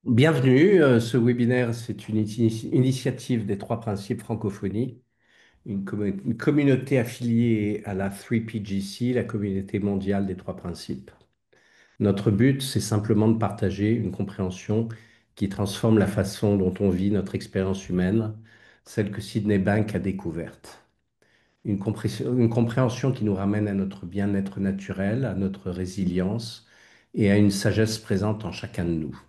Bienvenue. Ce webinaire, c'est une initiative des Trois Principes Francophonie, une communauté affiliée à la 3PGC, la communauté mondiale des Trois Principes. Notre but, c'est simplement de partager une compréhension qui transforme la façon dont on vit notre expérience humaine, celle que Sydney Bank a découverte. Une compréhension qui nous ramène à notre bien-être naturel, à notre résilience et à une sagesse présente en chacun de nous.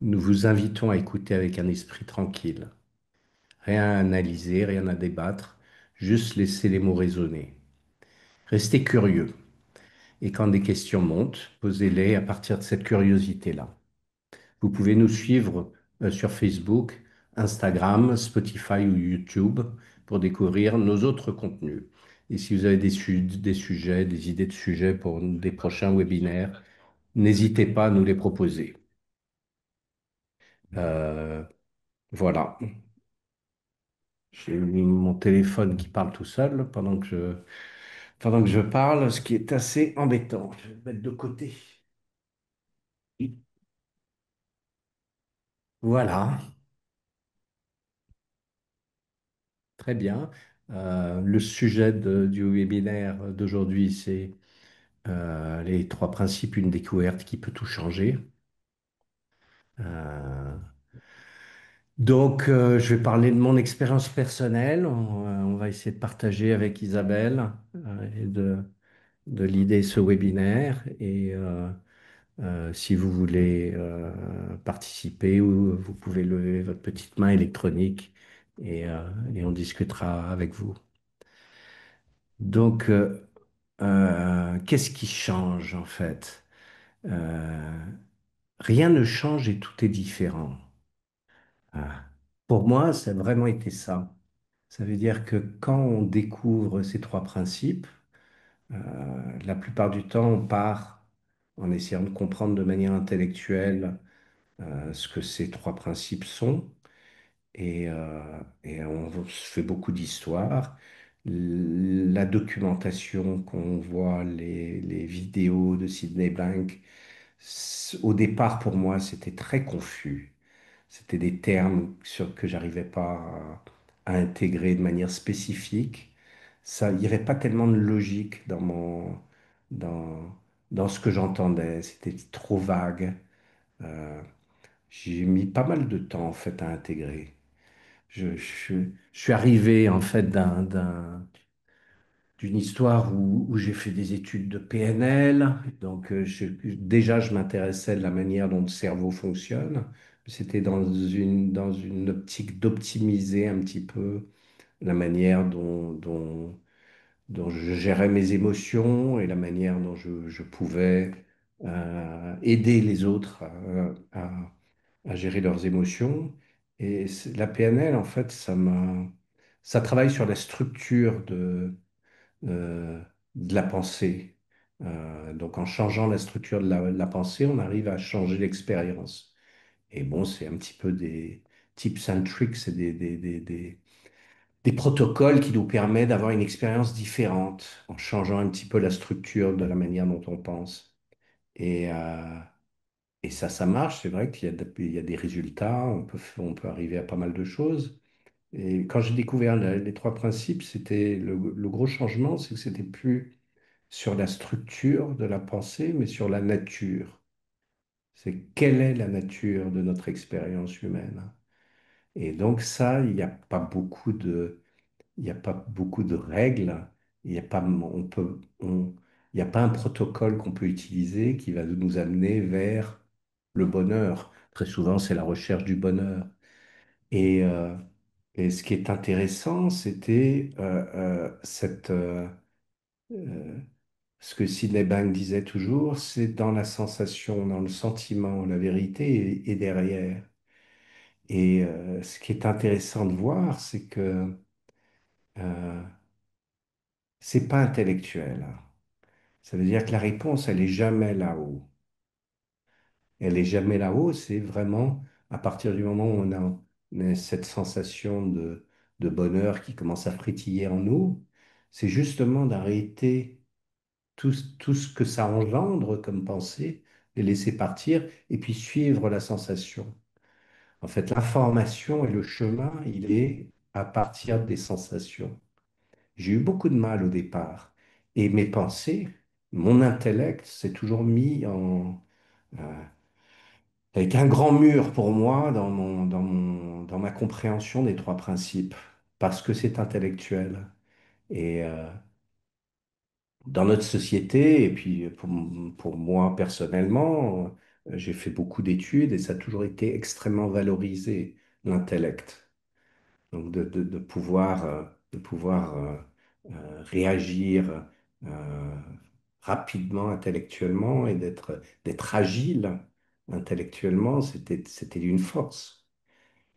Nous vous invitons à écouter avec un esprit tranquille. Rien à analyser, rien à débattre, juste laisser les mots résonner. Restez curieux et quand des questions montent, posez-les à partir de cette curiosité-là. Vous pouvez nous suivre sur Facebook, Instagram, Spotify ou YouTube pour découvrir nos autres contenus. Et si vous avez des sujets, des idées de sujets pour des prochains webinaires, n'hésitez pas à nous les proposer. Euh, voilà. J'ai mis mon téléphone qui parle tout seul pendant que je parle, ce qui est assez embêtant. Je vais le mettre de côté. Voilà, très bien. Le sujet du webinaire d'aujourd'hui, c'est les trois principes, une découverte qui peut tout changer. Euh, je vais parler de mon expérience personnelle. On va essayer de partager avec Isabelle et de l'idée ce webinaire. Si vous voulez participer, vous pouvez lever votre petite main électronique et on discutera avec vous. Donc, qu'est-ce qui change en fait? Euh, Rien ne change et tout est différent. Ah. Pour moi, ça a vraiment été ça. Ça veut dire que quand on découvre ces trois principes, la plupart du temps, on part en essayant de comprendre de manière intellectuelle ce que ces trois principes sont. Et on se fait beaucoup d'histoires. La documentation qu'on voit, les vidéos de Sydney Bank, au départ, pour moi, c'était très confus. C'était des termes que j'arrivais pas à intégrer de manière spécifique. Ça, il n'y avait pas tellement de logique dans, dans ce que j'entendais. C'était trop vague. Euh, j'ai mis pas mal de temps, en fait, à intégrer. Je suis arrivé en fait d'une histoire où j'ai fait des études de PNL. Déjà, je m'intéressais de la manière dont le cerveau fonctionne. C'était dans une optique d'optimiser un petit peu la manière dont je gérais mes émotions et la manière dont je pouvais aider les autres à gérer leurs émotions. La PNL, en fait, ça travaille sur la structure de la pensée. Donc, en changeant la structure de la pensée, on arrive à changer l'expérience. Et bon, c'est un petit peu des tips and tricks, c'est des protocoles qui nous permettent d'avoir une expérience différente en changeant un petit peu la structure de la manière dont on pense. Et, euh, et ça marche. C'est vrai il y a des résultats. On peut arriver à pas mal de choses. Et quand j'ai découvert les trois principes, c'était le gros changement, c'est que c'était plus sur la structure de la pensée, mais sur la nature. C'est quelle est la nature de notre expérience humaine. Et donc ça, il n'y a pas beaucoup de règles. Il n'y a pas, on peut, on- il n'y a pas un protocole qu'on peut utiliser qui va nous amener vers le bonheur. Très souvent, c'est la recherche du bonheur. Et, euh, et ce qui est intéressant, c'était euh, ce que Sidney Bank disait toujours, c'est dans la sensation, dans le sentiment, la vérité est derrière. Ce qui est intéressant de voir, c'est que euh, c'est pas intellectuel. Ça veut dire que la réponse, elle est jamais là-haut. Elle est jamais là-haut, c'est vraiment à partir du moment où on a cette sensation de bonheur qui commence à frétiller en nous, c'est justement d'arrêter tout ce que ça engendre comme pensée, les laisser partir et puis suivre la sensation. En fait, l'information et le chemin, il est à partir des sensations. J'ai eu beaucoup de mal au départ. Et mes pensées, mon intellect s'est toujours mis avec un grand mur pour moi dans ma compréhension des trois principes, parce que c'est intellectuel. Et dans notre société, et puis pour moi personnellement, j'ai fait beaucoup d'études et ça a toujours été extrêmement valorisé, l'intellect. Donc de pouvoir réagir euh, rapidement intellectuellement et d'être agile intellectuellement, c'était une force.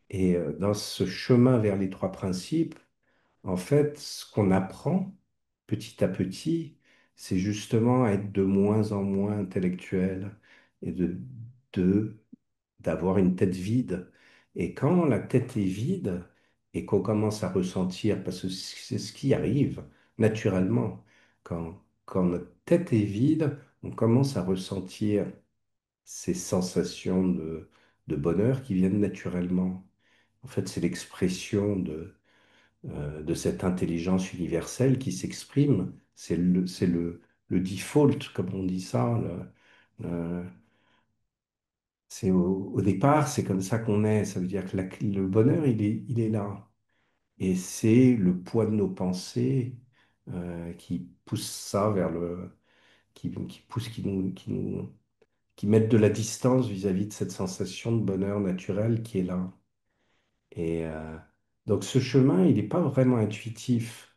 Et dans ce chemin vers les trois principes, en fait, ce qu'on apprend petit à petit, c'est justement à être de moins en moins intellectuel et de d'avoir une tête vide. Et quand la tête est vide et qu'on commence à ressentir, parce que c'est ce qui arrive naturellement, quand notre tête est vide, on commence à ressentir ces sensations de bonheur qui viennent naturellement. En fait, c'est l'expression de cette intelligence universelle qui s'exprime. Le default, comme on dit ça. Au départ, c'est comme ça qu'on est. Ça veut dire que le bonheur, il est là. Et c'est le poids de nos pensées qui pousse ça vers qui pousse, qui mettent de la distance vis-à-vis de cette sensation de bonheur naturel qui est là. Et donc ce chemin, il n'est pas vraiment intuitif.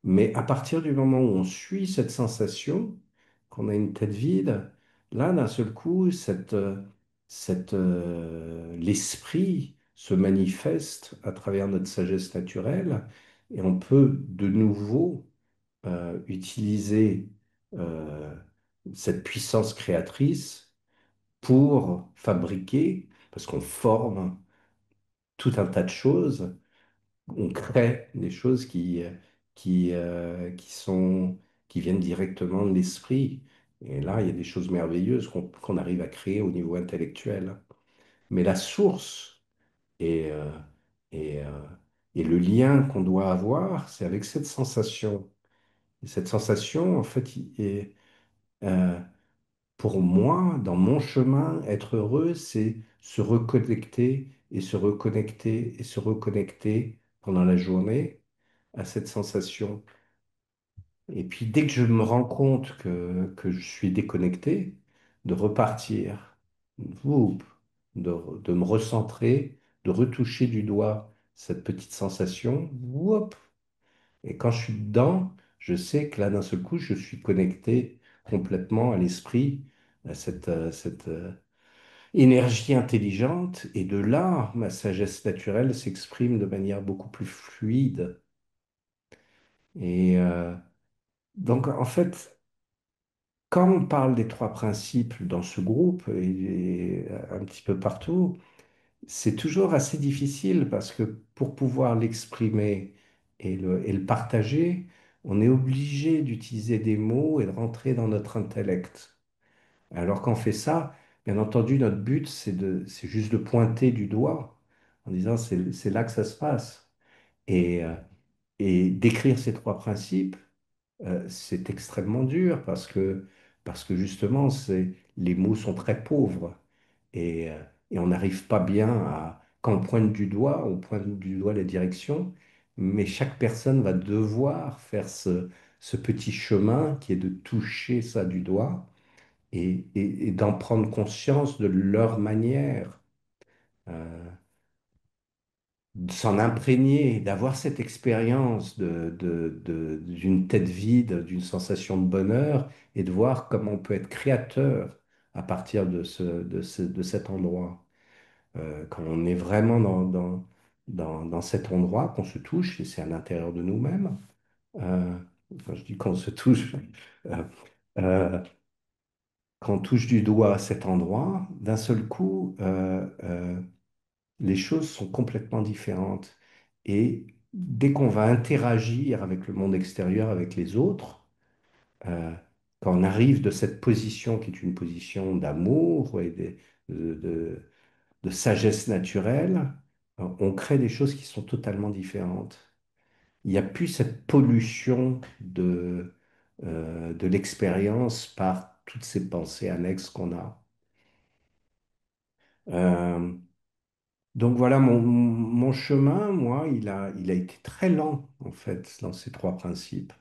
Mais à partir du moment où on suit cette sensation, qu'on a une tête vide, là, d'un seul coup, l'esprit se manifeste à travers notre sagesse naturelle et on peut de nouveau utiliser euh, cette puissance créatrice pour fabriquer, parce qu'on forme tout un tas de choses, on crée des choses qui sont, qui viennent directement de l'esprit. Et là, il y a des choses merveilleuses qu'on arrive à créer au niveau intellectuel. Mais la source et, euh, et, euh, et le lien qu'on doit avoir, c'est avec cette sensation. Et cette sensation, en fait, euh, pour moi, dans mon chemin, être heureux, c'est se reconnecter et se reconnecter et se reconnecter pendant la journée à cette sensation. Et puis dès que je me rends compte que je suis déconnecté, de repartir, whoop, de me recentrer, de retoucher du doigt cette petite sensation, whoop. Et quand je suis dedans, je sais que là, d'un seul coup, je suis connecté complètement à l'esprit, à cette énergie intelligente. Et de là, ma sagesse naturelle s'exprime de manière beaucoup plus fluide. Et donc, en fait, quand on parle des trois principes dans ce groupe et un petit peu partout, c'est toujours assez difficile parce que pour pouvoir l'exprimer et le partager, on est obligé d'utiliser des mots et de rentrer dans notre intellect. Alors qu'on fait ça, bien entendu, notre but, c'est juste de pointer du doigt en disant c'est là que ça se passe. Et, euh, et d'écrire ces trois principes, c'est extrêmement dur parce que justement, les mots sont très pauvres et on n'arrive pas bien à... Quand on pointe du doigt la direction, mais chaque personne va devoir faire ce petit chemin qui est de toucher ça du doigt et d'en prendre conscience de leur manière. Euh, de s'en imprégner, d'avoir cette expérience d'une tête vide, d'une sensation de bonheur, et de voir comment on peut être créateur à partir de cet endroit. Quand on est vraiment dans cet endroit, qu'on se touche, et c'est à l'intérieur de nous-mêmes, quand je dis qu'on se touche, euh, euh, quand on touche du doigt à cet endroit, d'un seul coup, les choses sont complètement différentes. Et dès qu'on va interagir avec le monde extérieur, avec les autres, euh, quand on arrive de cette position qui est une position d'amour et de, de- de sagesse naturelle, on crée des choses qui sont totalement différentes. Il n'y a plus cette pollution de l'expérience par toutes ces pensées annexes qu'on a. Euh, donc voilà, mon chemin, moi, il a été très lent, en fait, dans ces trois principes.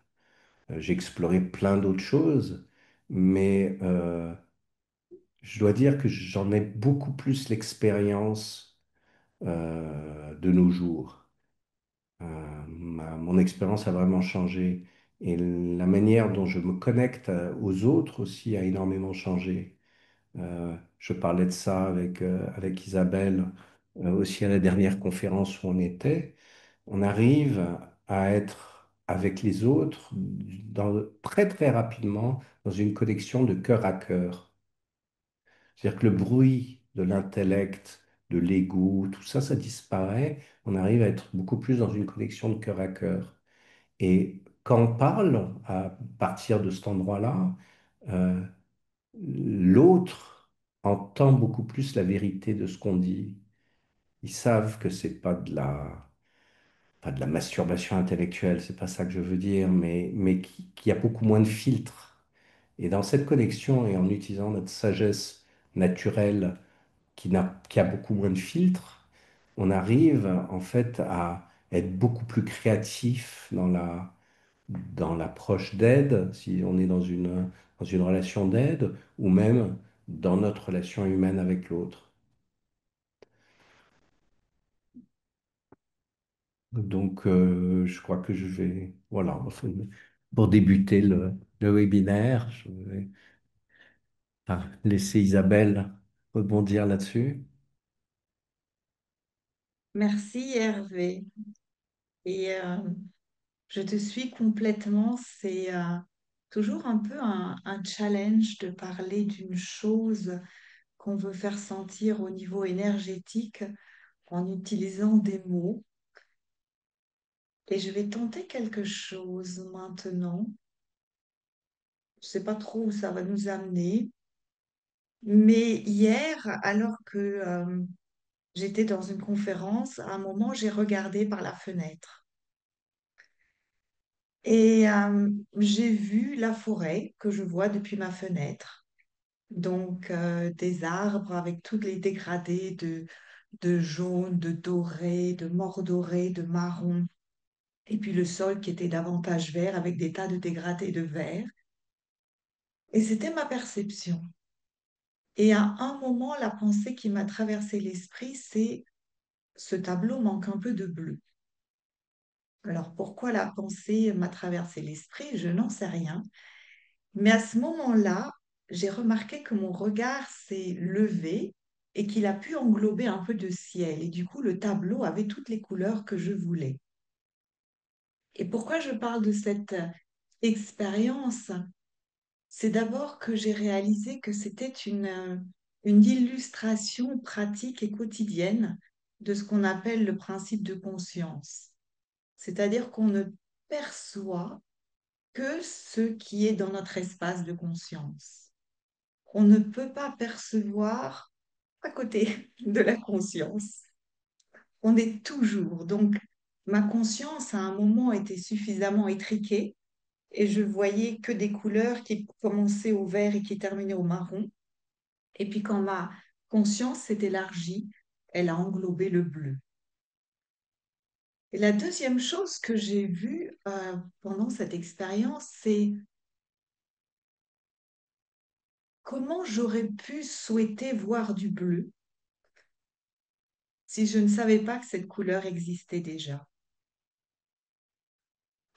J'ai exploré plein d'autres choses, mais je dois dire que j'en ai beaucoup plus l'expérience de nos jours. Mon expérience a vraiment changé et la manière dont je me connecte aux autres aussi a énormément changé. Je parlais de ça avec Isabelle aussi à la dernière conférence où on était. On arrive à être avec les autres très très rapidement dans une connexion de cœur à cœur. C'est-à-dire que le bruit de l'intellect, de l'ego, tout ça, ça disparaît. On arrive à être beaucoup plus dans une connexion de cœur à cœur. Et quand on parle à partir de cet endroit-là, euh, l'autre entend beaucoup plus la vérité de ce qu'on dit. Ils savent que c'est pas de la masturbation intellectuelle, c'est pas ça que je veux dire, mais qu'il y a beaucoup moins de filtres. Et dans cette connexion et en utilisant notre sagesse naturelle qui a beaucoup moins de filtres, on arrive en fait à être beaucoup plus créatif dans l'approche d'aide, si on est dans une relation d'aide, ou même dans notre relation humaine avec l'autre. Donc, je crois que je vais, voilà, pour débuter le webinaire, je vais laisser Isabelle rebondir là-dessus. Merci Hervé. Et je te suis complètement. C'est toujours un peu un challenge de parler d'une chose qu'on veut faire sentir au niveau énergétique en utilisant des mots. Et je vais tenter quelque chose maintenant. Je ne sais pas trop où ça va nous amener. Mais hier, alors que j'étais dans une conférence, à un moment, j'ai regardé par la fenêtre. Et j'ai vu la forêt que je vois depuis ma fenêtre. Donc, des arbres avec tous les dégradés de jaune, de doré, de mordoré, de marron. Et puis le sol qui était davantage vert avec des tas de dégradés de vert. Et c'était ma perception. Et à un moment, la pensée qui m'a traversé l'esprit, c'est ce tableau manque un peu de bleu. Alors pourquoi la pensée m'a traversé l'esprit, je n'en sais rien. Mais à ce moment-là, j'ai remarqué que mon regard s'est levé et qu'il a pu englober un peu de ciel. Et du coup, le tableau avait toutes les couleurs que je voulais. Et pourquoi je parle de cette expérience? C'est d'abord que j'ai réalisé que c'était une illustration pratique et quotidienne de ce qu'on appelle le principe de conscience. C'est-à-dire qu'on ne perçoit que ce qui est dans notre espace de conscience. On ne peut pas percevoir à côté de la conscience. On est toujours. Donc, ma conscience, à un moment, était suffisamment étriquée et je voyais que des couleurs qui commençaient au vert et qui terminaient au marron. Et puis, quand ma conscience s'est élargie, elle a englobé le bleu. Et la deuxième chose que j'ai vue pendant cette expérience, c'est comment j'aurais pu souhaiter voir du bleu si je ne savais pas que cette couleur existait déjà.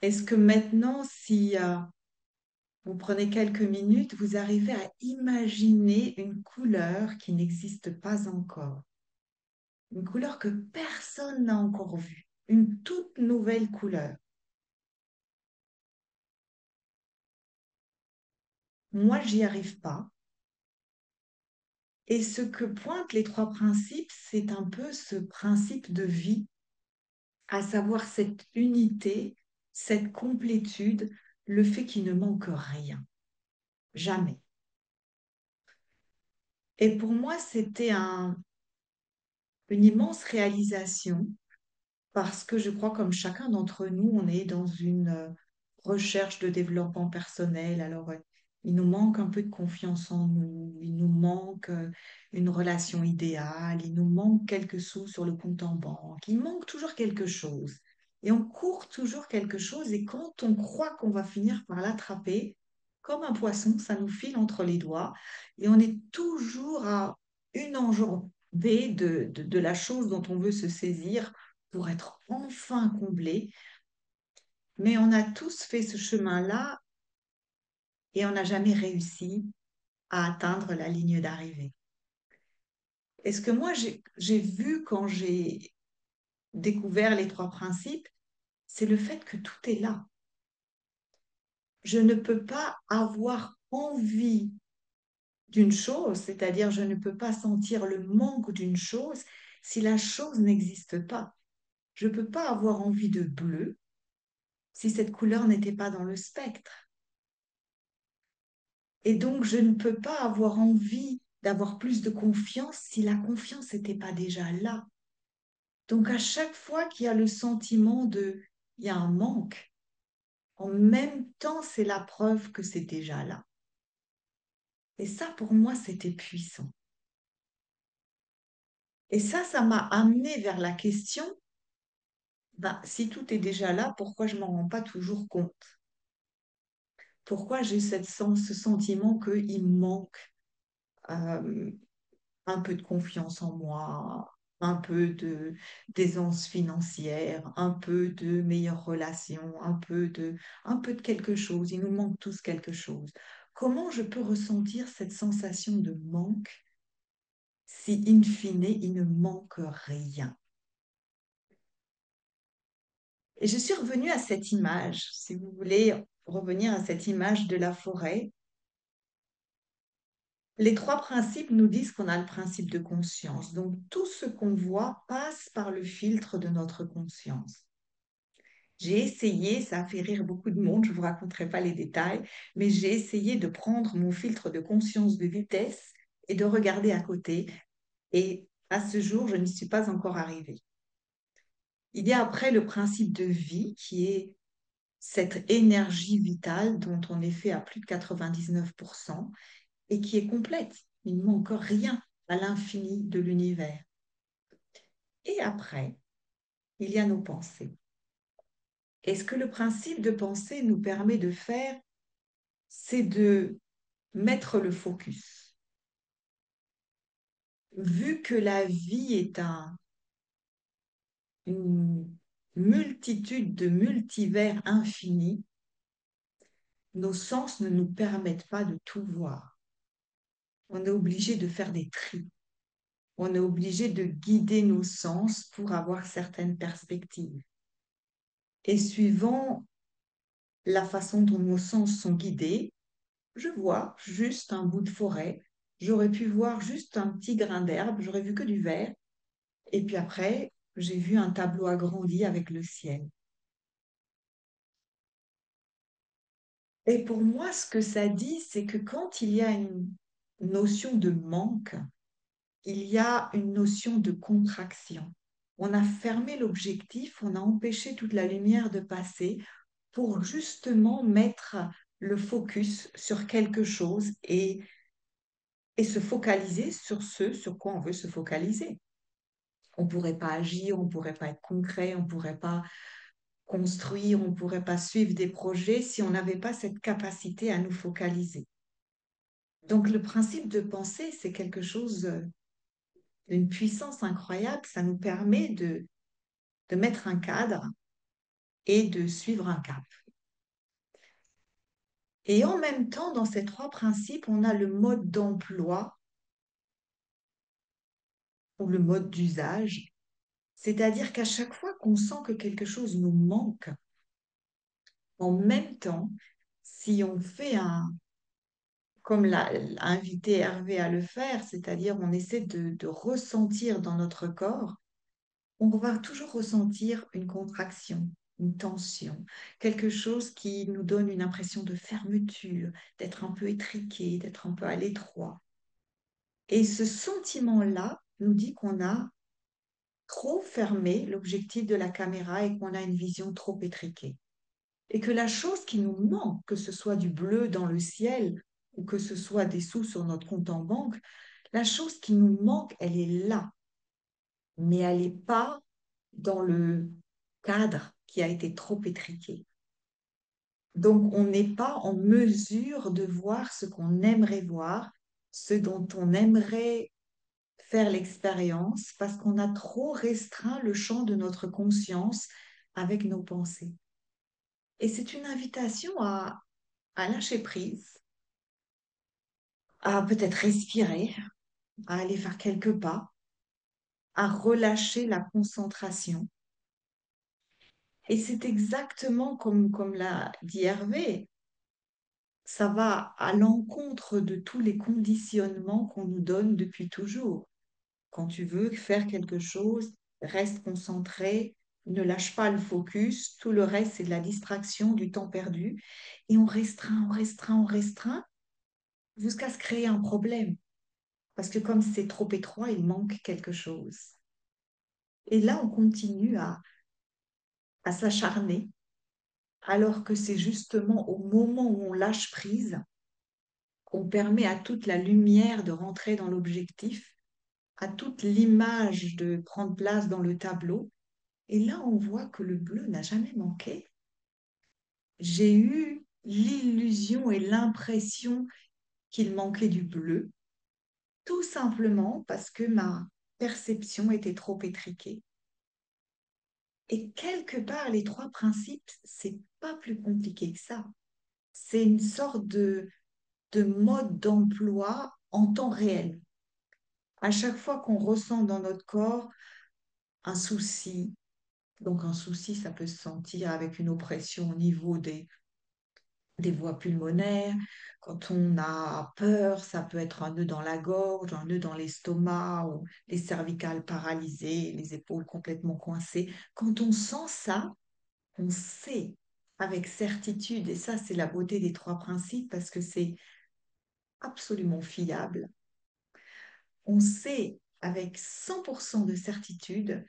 Est-ce que maintenant, si vous prenez quelques minutes, vous arrivez à imaginer une couleur qui n'existe pas encore, une couleur que personne n'a encore vue, une toute nouvelle couleur? Moi, j'y arrive pas. Et ce que pointent les trois principes, c'est un peu ce principe de vie, à savoir cette unité, cette complétude, le fait qu'il ne manque rien. Jamais. Et pour moi, c'était une immense réalisation parce que je crois, comme chacun d'entre nous, on est dans une recherche de développement personnel. Alors, il nous manque un peu de confiance en nous, il nous manque une relation idéale, il nous manque quelques sous sur le compte en banque, il manque toujours quelque chose. Et on court toujours quelque chose, et quand on croit qu'on va finir par l'attraper, comme un poisson, ça nous file entre les doigts, et on est toujours à une enjambée de la chose dont on veut se saisir pour être enfin comblé. Mais on a tous fait ce chemin-là et on n'a jamais réussi à atteindre la ligne d'arrivée. Et ce que moi j'ai vu quand j'ai découvert les trois principes, c'est le fait que tout est là. Je ne peux pas avoir envie d'une chose, c'est-à-dire je ne peux pas sentir le manque d'une chose si la chose n'existe pas. Je ne peux pas avoir envie de bleu si cette couleur n'était pas dans le spectre. Et donc, je ne peux pas avoir envie d'avoir plus de confiance si la confiance n'était pas déjà là. Donc, à chaque fois qu'il y a le sentiment il y a un manque, en même temps, c'est la preuve que c'est déjà là. Et ça, pour moi, c'était puissant. Et ça m'a amené vers la question, ben, si tout est déjà là, pourquoi je m'en rends pas toujours compte? Pourquoi j'ai ce sentiment qu'il me manque euh, un peu de confiance en moi, un peu de d'aisance financière, un peu de meilleures relations, un peu de quelque chose. Il nous manque tous quelque chose. Comment je peux ressentir cette sensation de manque si, in fine, il ne manque rien? Et je suis revenue à cette image, si vous voulez revenir à cette image de la forêt. Les trois principes nous disent qu'on a le principe de conscience. Donc, tout ce qu'on voit passe par le filtre de notre conscience. J'ai essayé, ça a fait rire beaucoup de monde, je ne vous raconterai pas les détails, mais j'ai essayé de prendre mon filtre de conscience de vitesse et de regarder à côté. Et à ce jour, je n'y suis pas encore arrivée. Il y a après le principe de vie qui est cette énergie vitale dont on est fait à plus de 99% et qui est complète. Il ne manque rien à l'infini de l'univers. Et après, il y a nos pensées. Et ce que le principe de pensée nous permet de faire, c'est de mettre le focus. Vu que la vie est une multitude de multivers infinis, nos sens ne nous permettent pas de tout voir. On est obligé de faire des tris. On est obligé de guider nos sens pour avoir certaines perspectives. Et suivant la façon dont nos sens sont guidés, je vois juste un bout de forêt. J'aurais pu voir juste un petit grain d'herbe, j'aurais vu que du vert. Et puis après, j'ai vu un tableau agrandi avec le ciel. Et pour moi, ce que ça dit, c'est que quand il y a une notion de manque, il y a une notion de contraction. On a fermé l'objectif, on a empêché toute la lumière de passer pour justement mettre le focus sur quelque chose et se focaliser sur ce sur quoi on veut se focaliser. On ne pourrait pas agir, on ne pourrait pas être concret, on ne pourrait pas construire, on ne pourrait pas suivre des projets si on n'avait pas cette capacité à nous focaliser. Donc le principe de pensée, c'est quelque chose d'une puissance incroyable. Ça nous permet de mettre un cadre et de suivre un cap. Et en même temps, dans ces trois principes, on a le mode d'emploi ou le mode d'usage. C'est-à-dire qu'à chaque fois qu'on sent que quelque chose nous manque, en même temps, si on fait comme l'a invité Hervé à le faire, c'est-à-dire on essaie de ressentir dans notre corps, on va toujours ressentir une contraction, une tension, quelque chose qui nous donne une impression de fermeture, d'être un peu étriqué, d'être un peu à l'étroit. Et ce sentiment-là nous dit qu'on a trop fermé l'objectif de la caméra et qu'on a une vision trop étriquée. Et que la chose qui nous manque, que ce soit du bleu dans le ciel ou que ce soit des sous sur notre compte en banque, la chose qui nous manque, elle est là, mais elle n'est pas dans le cadre qui a été trop étriqué. Donc, on n'est pas en mesure de voir ce qu'on aimerait voir, ce dont on aimerait faire l'expérience, parce qu'on a trop restreint le champ de notre conscience avec nos pensées. Et c'est une invitation à lâcher prise, à peut-être respirer, à aller faire quelques pas, à relâcher la concentration. Et c'est exactement comme l'a dit Hervé, ça va à l'encontre de tous les conditionnements qu'on nous donne depuis toujours. Quand tu veux faire quelque chose, reste concentré, ne lâche pas le focus, tout le reste c'est de la distraction, du temps perdu, et on restreint, on restreint, on restreint, jusqu'à se créer un problème. Parce que comme c'est trop étroit, il manque quelque chose. Et là, on continue à s'acharner, alors que c'est justement au moment où on lâche prise qu'on permet à toute la lumière de rentrer dans l'objectif, à toute l'image de prendre place dans le tableau. Et là, on voit que le bleu n'a jamais manqué. J'ai eu l'illusion et l'impression qu'il manquait du bleu, tout simplement parce que ma perception était trop étriquée. Et quelque part, les trois principes, c'est pas plus compliqué que ça. C'est une sorte de mode d'emploi en temps réel. À chaque fois qu'on ressent dans notre corps un souci, donc un souci, ça peut se sentir avec une oppression au niveau des voies pulmonaires. Quand on a peur, ça peut être un nœud dans la gorge, un nœud dans l'estomac, ou les cervicales paralysées, les épaules complètement coincées. Quand on sent ça, on sait avec certitude, et ça c'est la beauté des trois principes parce que c'est absolument fiable, on sait avec 100% de certitude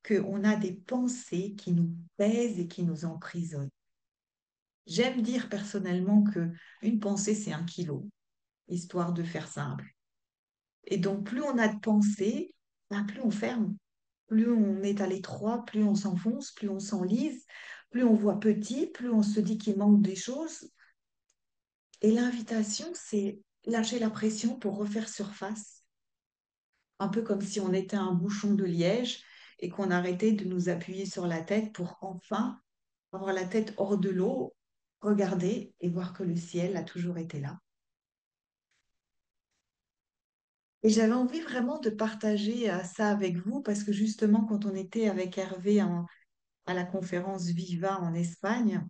qu'on a des pensées qui nous pèsent et qui nous emprisonnent. J'aime dire personnellement que une pensée, c'est 1 kilo, histoire de faire simple. Et donc, plus on a de pensées, ben, plus on ferme, plus on est à l'étroit, plus on s'enfonce, plus on s'enlise, plus on voit petit, plus on se dit qu'il manque des choses. Et l'invitation, c'est lâcher la pression pour refaire surface, un peu comme si on était un bouchon de liège et qu'on arrêtait de nous appuyer sur la tête pour enfin avoir la tête hors de l'eau, regarder et voir que le ciel a toujours été là. Et j'avais envie vraiment de partager ça avec vous parce que justement, quand on était avec Hervé à la conférence Viva en Espagne,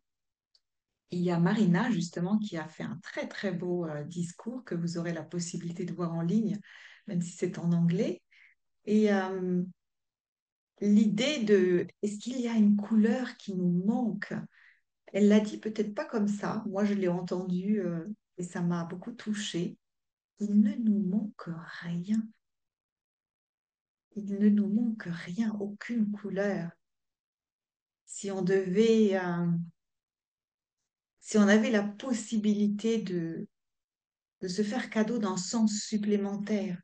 il y a Marina justement qui a fait un très très beau discours que vous aurez la possibilité de voir en ligne, même si c'est en anglais. Et l'idée de est-ce qu'il y a une couleur qui nous manque? Elle l'a dit peut-être pas comme ça. Moi, je l'ai entendu et ça m'a beaucoup touchée. Il ne nous manque rien. Il ne nous manque rien, aucune couleur. Si on devait, si on avait la possibilité de se faire cadeau d'un sens supplémentaire,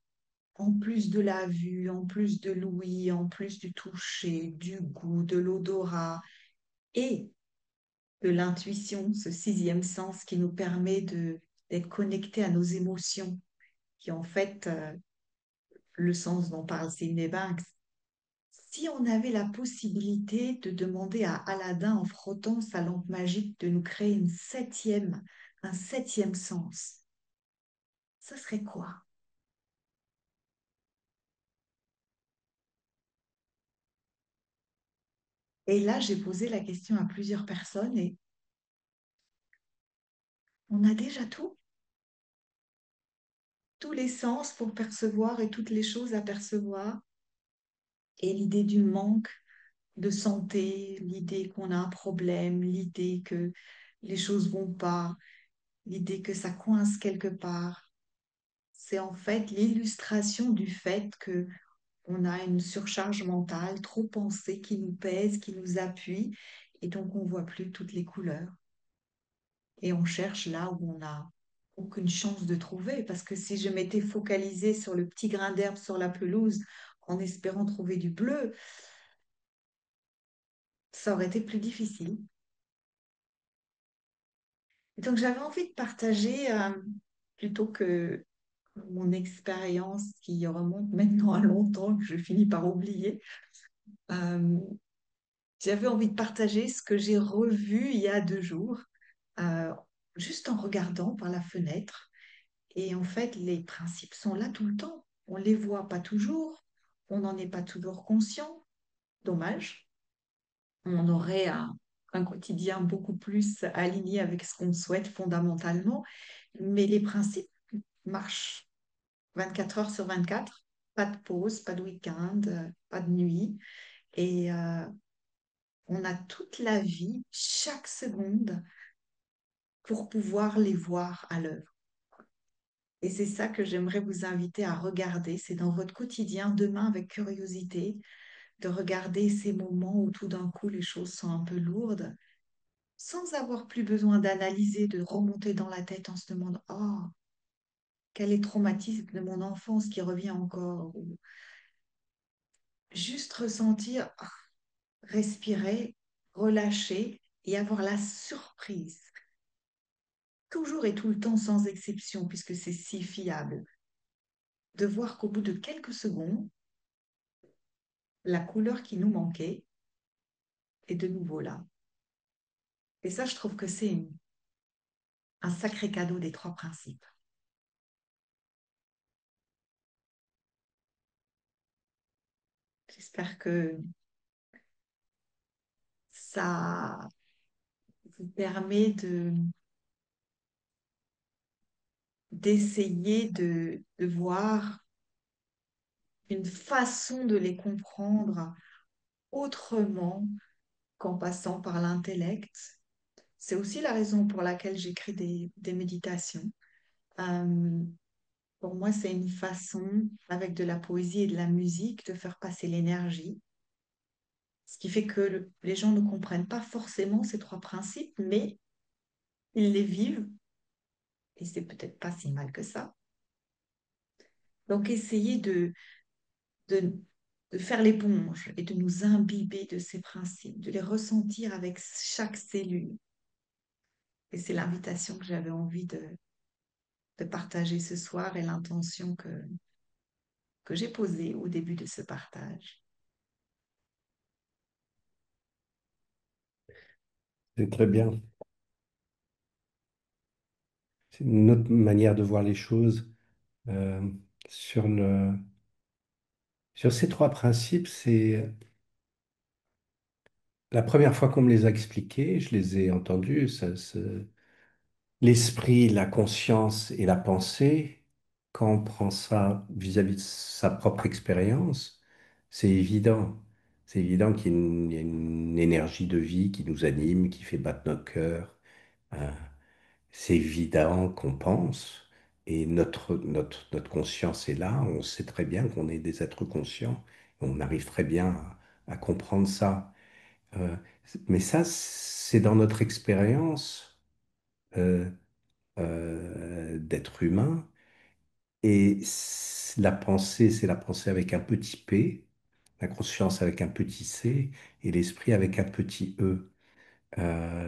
en plus de la vue, en plus de l'ouïe, en plus du toucher, du goût, de l'odorat et de l'intuition, ce sixième sens qui nous permet d'être connectés à nos émotions, qui en fait, le sens dont parle Sidney Banks. Si on avait la possibilité de demander à Aladdin, en frottant sa lampe magique, de nous créer un septième sens, ça serait quoi? Et là, j'ai posé la question à plusieurs personnes et on a déjà tout, tous les sens pour percevoir et toutes les choses à percevoir. Et l'idée du manque de santé, l'idée qu'on a un problème, l'idée que les choses vont pas, l'idée que ça coince quelque part. C'est en fait l'illustration du fait que on a une surcharge mentale trop pensée qui nous pèse, qui nous appuie, et donc on voit plus toutes les couleurs. Et on cherche là où on n'a aucune chance de trouver. Parce que si je m'étais focalisée sur le petit grain d'herbe sur la pelouse en espérant trouver du bleu, ça aurait été plus difficile. Et donc j'avais envie de partager, plutôt que mon expérience qui remonte maintenant à longtemps, que je finis par oublier, euh, j'avais envie de partager ce que j'ai revu il y a 2 jours, euh, juste en regardant par la fenêtre. Et en fait, les principes sont là tout le temps. On les voit pas toujours, on n'en est pas toujours conscient. Dommage. On aurait un quotidien beaucoup plus aligné avec ce qu'on souhaite fondamentalement, mais les principes marchent 24 heures sur 24. Pas de pause, pas de week-end, pas de nuit. Et on a toute la vie, chaque seconde, pour pouvoir les voir à l'œuvre. Et c'est ça que j'aimerais vous inviter à regarder. C'est dans votre quotidien, demain, avec curiosité, de regarder ces moments où tout d'un coup les choses sont un peu lourdes, sans avoir plus besoin d'analyser, de remonter dans la tête en se demandant, oh, quel est le traumatisme de mon enfance qui revient encore, ou juste ressentir, respirer, relâcher et avoir la surprise, toujours et tout le temps sans exception, puisque c'est si fiable, de voir qu'au bout de quelques secondes, la couleur qui nous manquait est de nouveau là. Et ça, je trouve que c'est un sacré cadeau des trois principes. J'espère que ça vous permet d'essayer de voir une façon de les comprendre autrement qu'en passant par l'intellect. C'est aussi la raison pour laquelle j'écris des méditations. Euh, pour moi, c'est une façon, avec de la poésie et de la musique, de faire passer l'énergie. Ce qui fait que les gens ne comprennent pas forcément ces trois principes, mais ils les vivent, et c'est peut-être pas si mal que ça. Donc, essayez de, de faire l'éponge et de nous imbiber de ces principes, de les ressentir avec chaque cellule. Et c'est l'invitation que j'avais envie de partager ce soir et l'intention que j'ai posée au début de ce partage. C'est très bien. C'est une autre manière de voir les choses. Euh, sur sur ces trois principes, c'est la première fois qu'on me les a expliqués, je les ai entendus. L'esprit, la conscience et la pensée, quand on prend ça vis-à-vis de sa propre expérience, c'est évident. C'est évident il y a une énergie de vie qui nous anime, qui fait battre nos cœurs. Euh, c'est évident qu'on pense. Et notre conscience est là. On sait très bien qu'on est des êtres conscients. On arrive très bien à comprendre ça. Euh, mais ça, c'est dans notre expérience. euh, d'être humain. Et la pensée, c'est la pensée avec un petit p, la conscience avec un petit c, et l'esprit avec un petit e.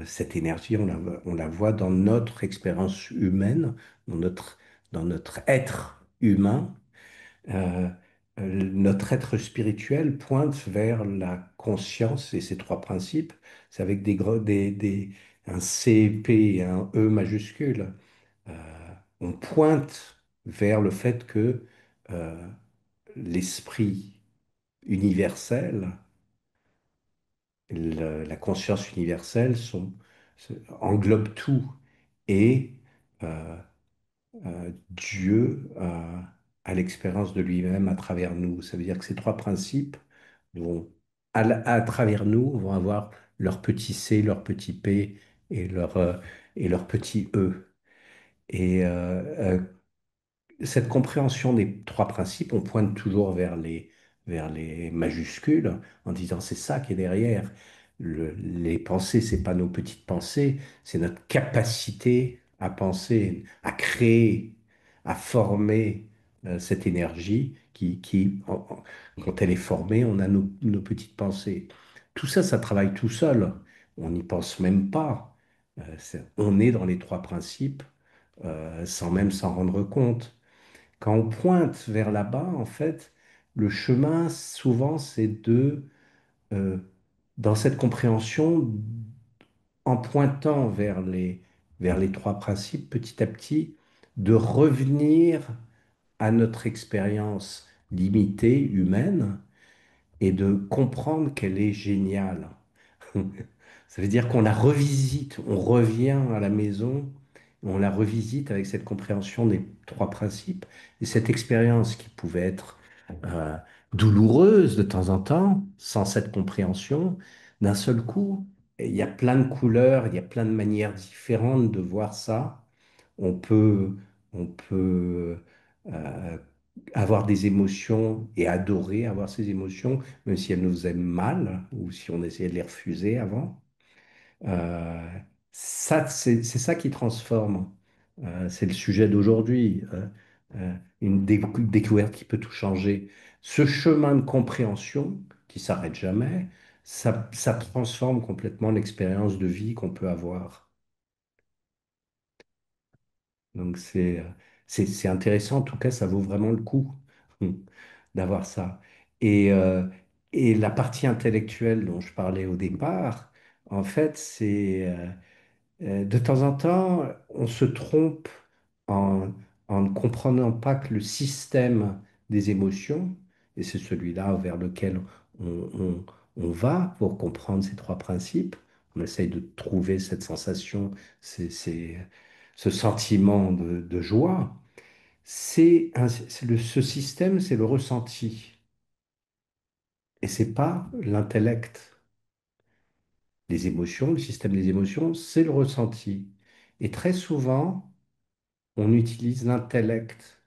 Cette énergie, on la voit dans notre expérience humaine, dans dans notre être humain. Euh, Notre être spirituel pointe vers la conscience et ses trois principes. C'est avec un C, P et un E majuscule. Euh, on pointe vers le fait que euh, l'esprit universel, la conscience universelle englobe tout et euh, Dieu a l'expérience de lui-même à travers nous. Ça veut dire que ces trois principes vont à travers nous, vont avoir leur petit C, leur petit P et et leur petit E. Et cette compréhension des trois principes, on pointe toujours vers les majuscules en disant c'est ça qui est derrière. Les pensées, c'est pas nos petites pensées, c'est notre capacité à penser, à créer, à former cette énergie quand elle est formée, on a nos petites pensées. Tout ça, ça travaille tout seul. On n'y pense même pas. On est dans les trois principes sans même s'en rendre compte. Quand on pointe vers là-bas, en fait, le chemin, souvent, c'est euh, dans cette compréhension, en pointant vers les trois principes, petit à petit, de revenir à notre expérience limitée, humaine, et de comprendre qu'elle est géniale. Ça veut dire qu'on la revisite, on revient à la maison, on la revisite avec cette compréhension des trois principes et cette expérience qui pouvait être euh, douloureuse de temps en temps, sans cette compréhension, d'un seul coup, il y a plein de couleurs, il y a plein de manières différentes de voir ça. On peut, on peut avoir des émotions et adorer avoir ces émotions, même si elles nous faisaient mal ou si on essayait de les refuser avant. Euh, c'est ça qui transforme. C'est le sujet d'aujourd'hui. Une découverte qui peut tout changer. Ce chemin de compréhension qui s'arrête jamais, ça transforme complètement l'expérience de vie qu'on peut avoir. Donc c'est intéressant, en tout cas, ça vaut vraiment le coup d'avoir ça. Et, euh, et la partie intellectuelle dont je parlais au départ, en fait, de temps en temps, on se trompe en, en ne comprenant pas que le système des émotions, et c'est celui-là vers lequel on, on- on va pour comprendre ces trois principes, on essaye de trouver cette sensation, ce sentiment de joie, ce système, c'est le ressenti, et c'est pas l'intellect. Les émotions, le système des émotions, c'est le ressenti. Et très souvent, on utilise l'intellect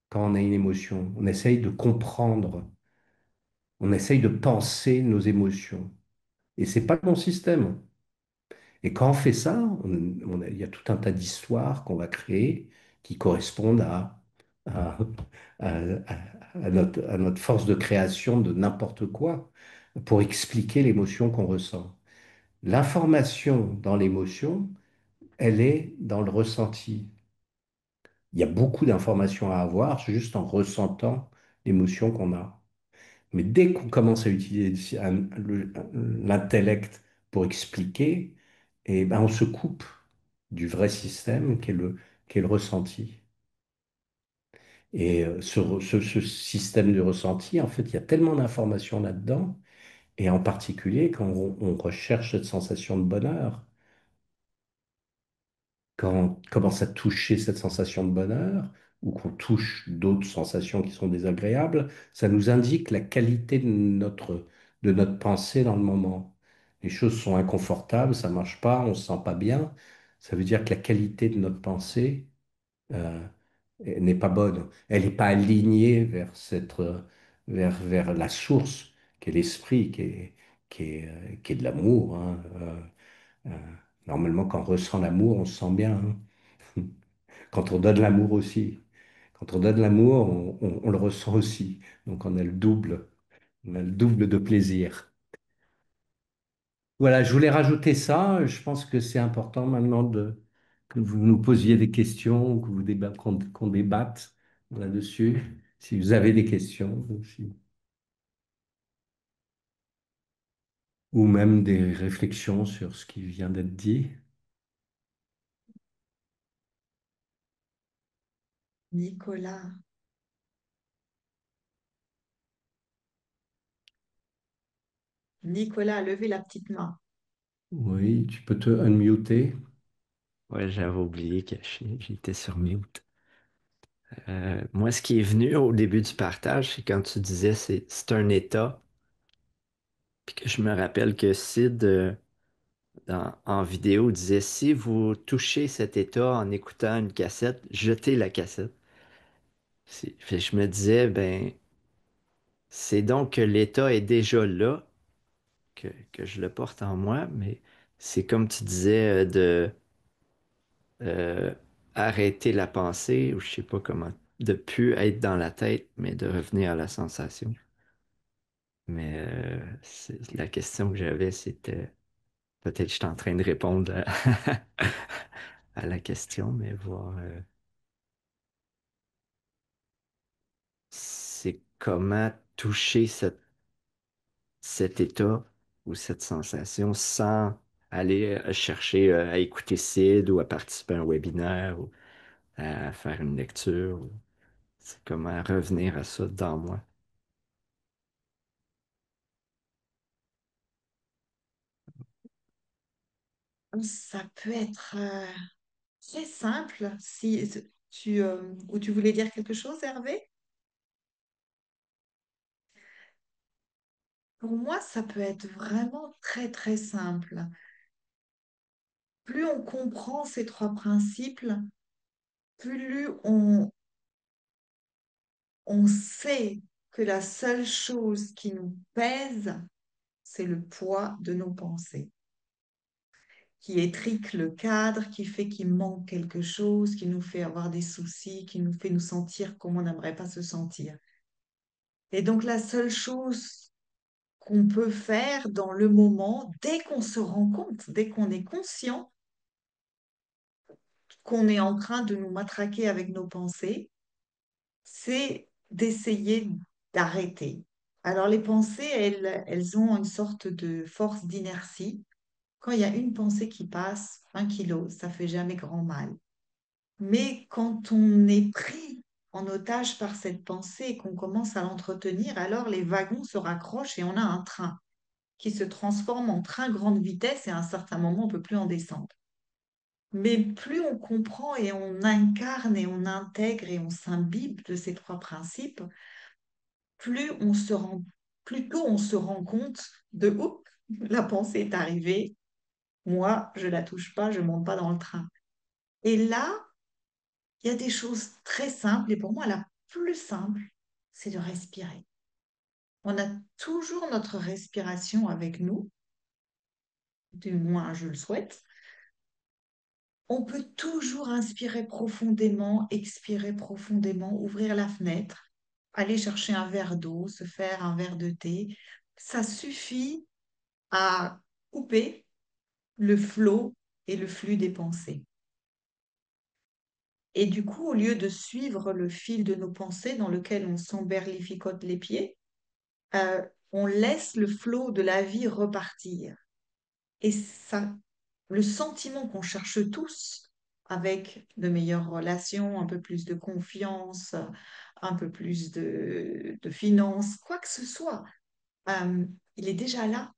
quand on a une émotion. On essaye de comprendre, on essaye de penser nos émotions. Et c'est pas le bon système. Et quand on fait ça, il y a tout un tas d'histoires qu'on va créer qui correspondent à, à- à notre force de création de n'importe quoi pour expliquer l'émotion qu'on ressent. L'information dans l'émotion, elle est dans le ressenti. Il y a beaucoup d'informations à avoir juste en ressentant l'émotion qu'on a. Mais dès qu'on commence à utiliser l'intellect pour expliquer, eh ben, on se coupe du vrai système qui est le ressenti. Et ce système de ressenti, en fait, il y a tellement d'informations là-dedans, et en particulier quand on recherche cette sensation de bonheur, quand on commence à toucher cette sensation de bonheur ou qu'on touche d'autres sensations qui sont désagréables, ça nous indique la qualité de notre pensée dans le moment. Les choses sont inconfortables, ça marche pas, on se sent pas bien. Ça veut dire que la qualité de notre pensée euh, n'est pas bonne. Elle n'est pas alignée vers la source, qui est l'esprit, qui est de l'amour, hein. Euh, Normalement, quand on ressent l'amour, on se sent bien, hein. Quand on donne l'amour aussi. Quand on donne l'amour, on le ressent aussi. Donc on a le double. On a le double de plaisir. Voilà, je voulais rajouter ça. Je pense que c'est important maintenant que vous nous posiez des questions, qu'on débatte là-dessus. Si vous avez des questions aussi, ou même des réflexions sur ce qui vient d'être dit. Nicolas, Nicolas, levez la petite main. Oui, tu peux te unmuter. Ouais, j'avais oublié que j'étais sur mute. Moi, ce qui est venu au début du partage, c'est quand tu disais c'est un état. Puis que je me rappelle que Sid, en vidéo, disait, si vous touchez cet état en écoutant une cassette, jetez la cassette. Fait que je me disais, ben, c'est donc que l'état est déjà là, que je le porte en moi, mais c'est comme tu disais, de euh, arrêter la pensée, ou je sais pas comment, de plus être dans la tête, mais de revenir à la sensation. Mais la question que j'avais, c'était peut-être que je suis en train de répondre à la question, mais voir c'est comment toucher cet état ou cette sensation sans aller chercher à écouter Sid ou à participer à un webinaire ou à faire une lecture. C'est comment revenir à ça dans moi. Ça peut être très simple si ou tu voulais dire quelque chose, Hervé? Pour moi, ça peut être vraiment très très simple. Plus on comprend ces trois principes, plus on sait que la seule chose qui nous pèse, c'est le poids de nos pensées, qui étrique le cadre, qui fait qu'il manque quelque chose, qui nous fait avoir des soucis, qui nous fait nous sentir comme on n'aimerait pas se sentir. Et donc la seule chose qu'on peut faire dans le moment, dès qu'on se rend compte, dès qu'on est conscient qu'on est en train de nous matraquer avec nos pensées, c'est d'essayer d'arrêter. Alors les pensées, elles ont une sorte de force d'inertie. Quand il y a une pensée qui passe, 1 kilo, ça fait jamais grand mal. Mais quand on est pris en otage par cette pensée et qu'on commence à l'entretenir, alors les wagons se raccrochent et on a un train qui se transforme en train grande vitesse et à un certain moment, on ne peut plus en descendre. Mais plus on comprend et on incarne et on intègre et on s'imbibe de ces trois principes, plus on se rend, plus tôt on se rend compte de oups, la pensée est arrivée, moi je la touche pas, je monte pas dans le train. Et là, il y a des choses très simples et pour moi la plus simple, c'est de respirer. On a toujours notre respiration avec nous, du moins je le souhaite. On peut toujours inspirer profondément, expirer profondément, ouvrir la fenêtre, aller chercher un verre d'eau, se faire un verre de thé. Ça suffit à couper le flot et le flux des pensées. Et du coup, au lieu de suivre le fil de nos pensées dans lequel on s'emberlificote les pieds, euh, on laisse le flot de la vie repartir. Et ça, le sentiment qu'on cherche tous avec de meilleures relations, un peu plus de confiance, un peu plus de finances, quoi que ce soit, euh, il est déjà là.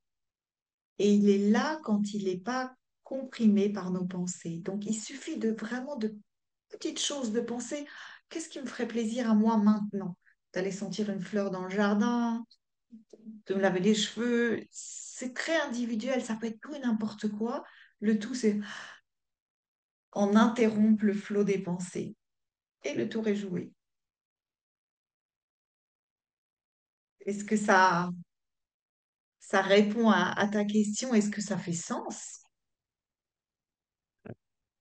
Et il est là quand il n'est pas comprimé par nos pensées. Donc, il suffit de vraiment de petites choses de penser, qu'est-ce qui me ferait plaisir à moi maintenant? D'aller sentir une fleur dans le jardin, de me laver les cheveux. C'est très individuel, ça peut être tout et n'importe quoi. Le tout, c'est en interrompre le flot des pensées. Et le tour est joué. Est-ce que ça répond à ta question? Est-ce que ça fait sens?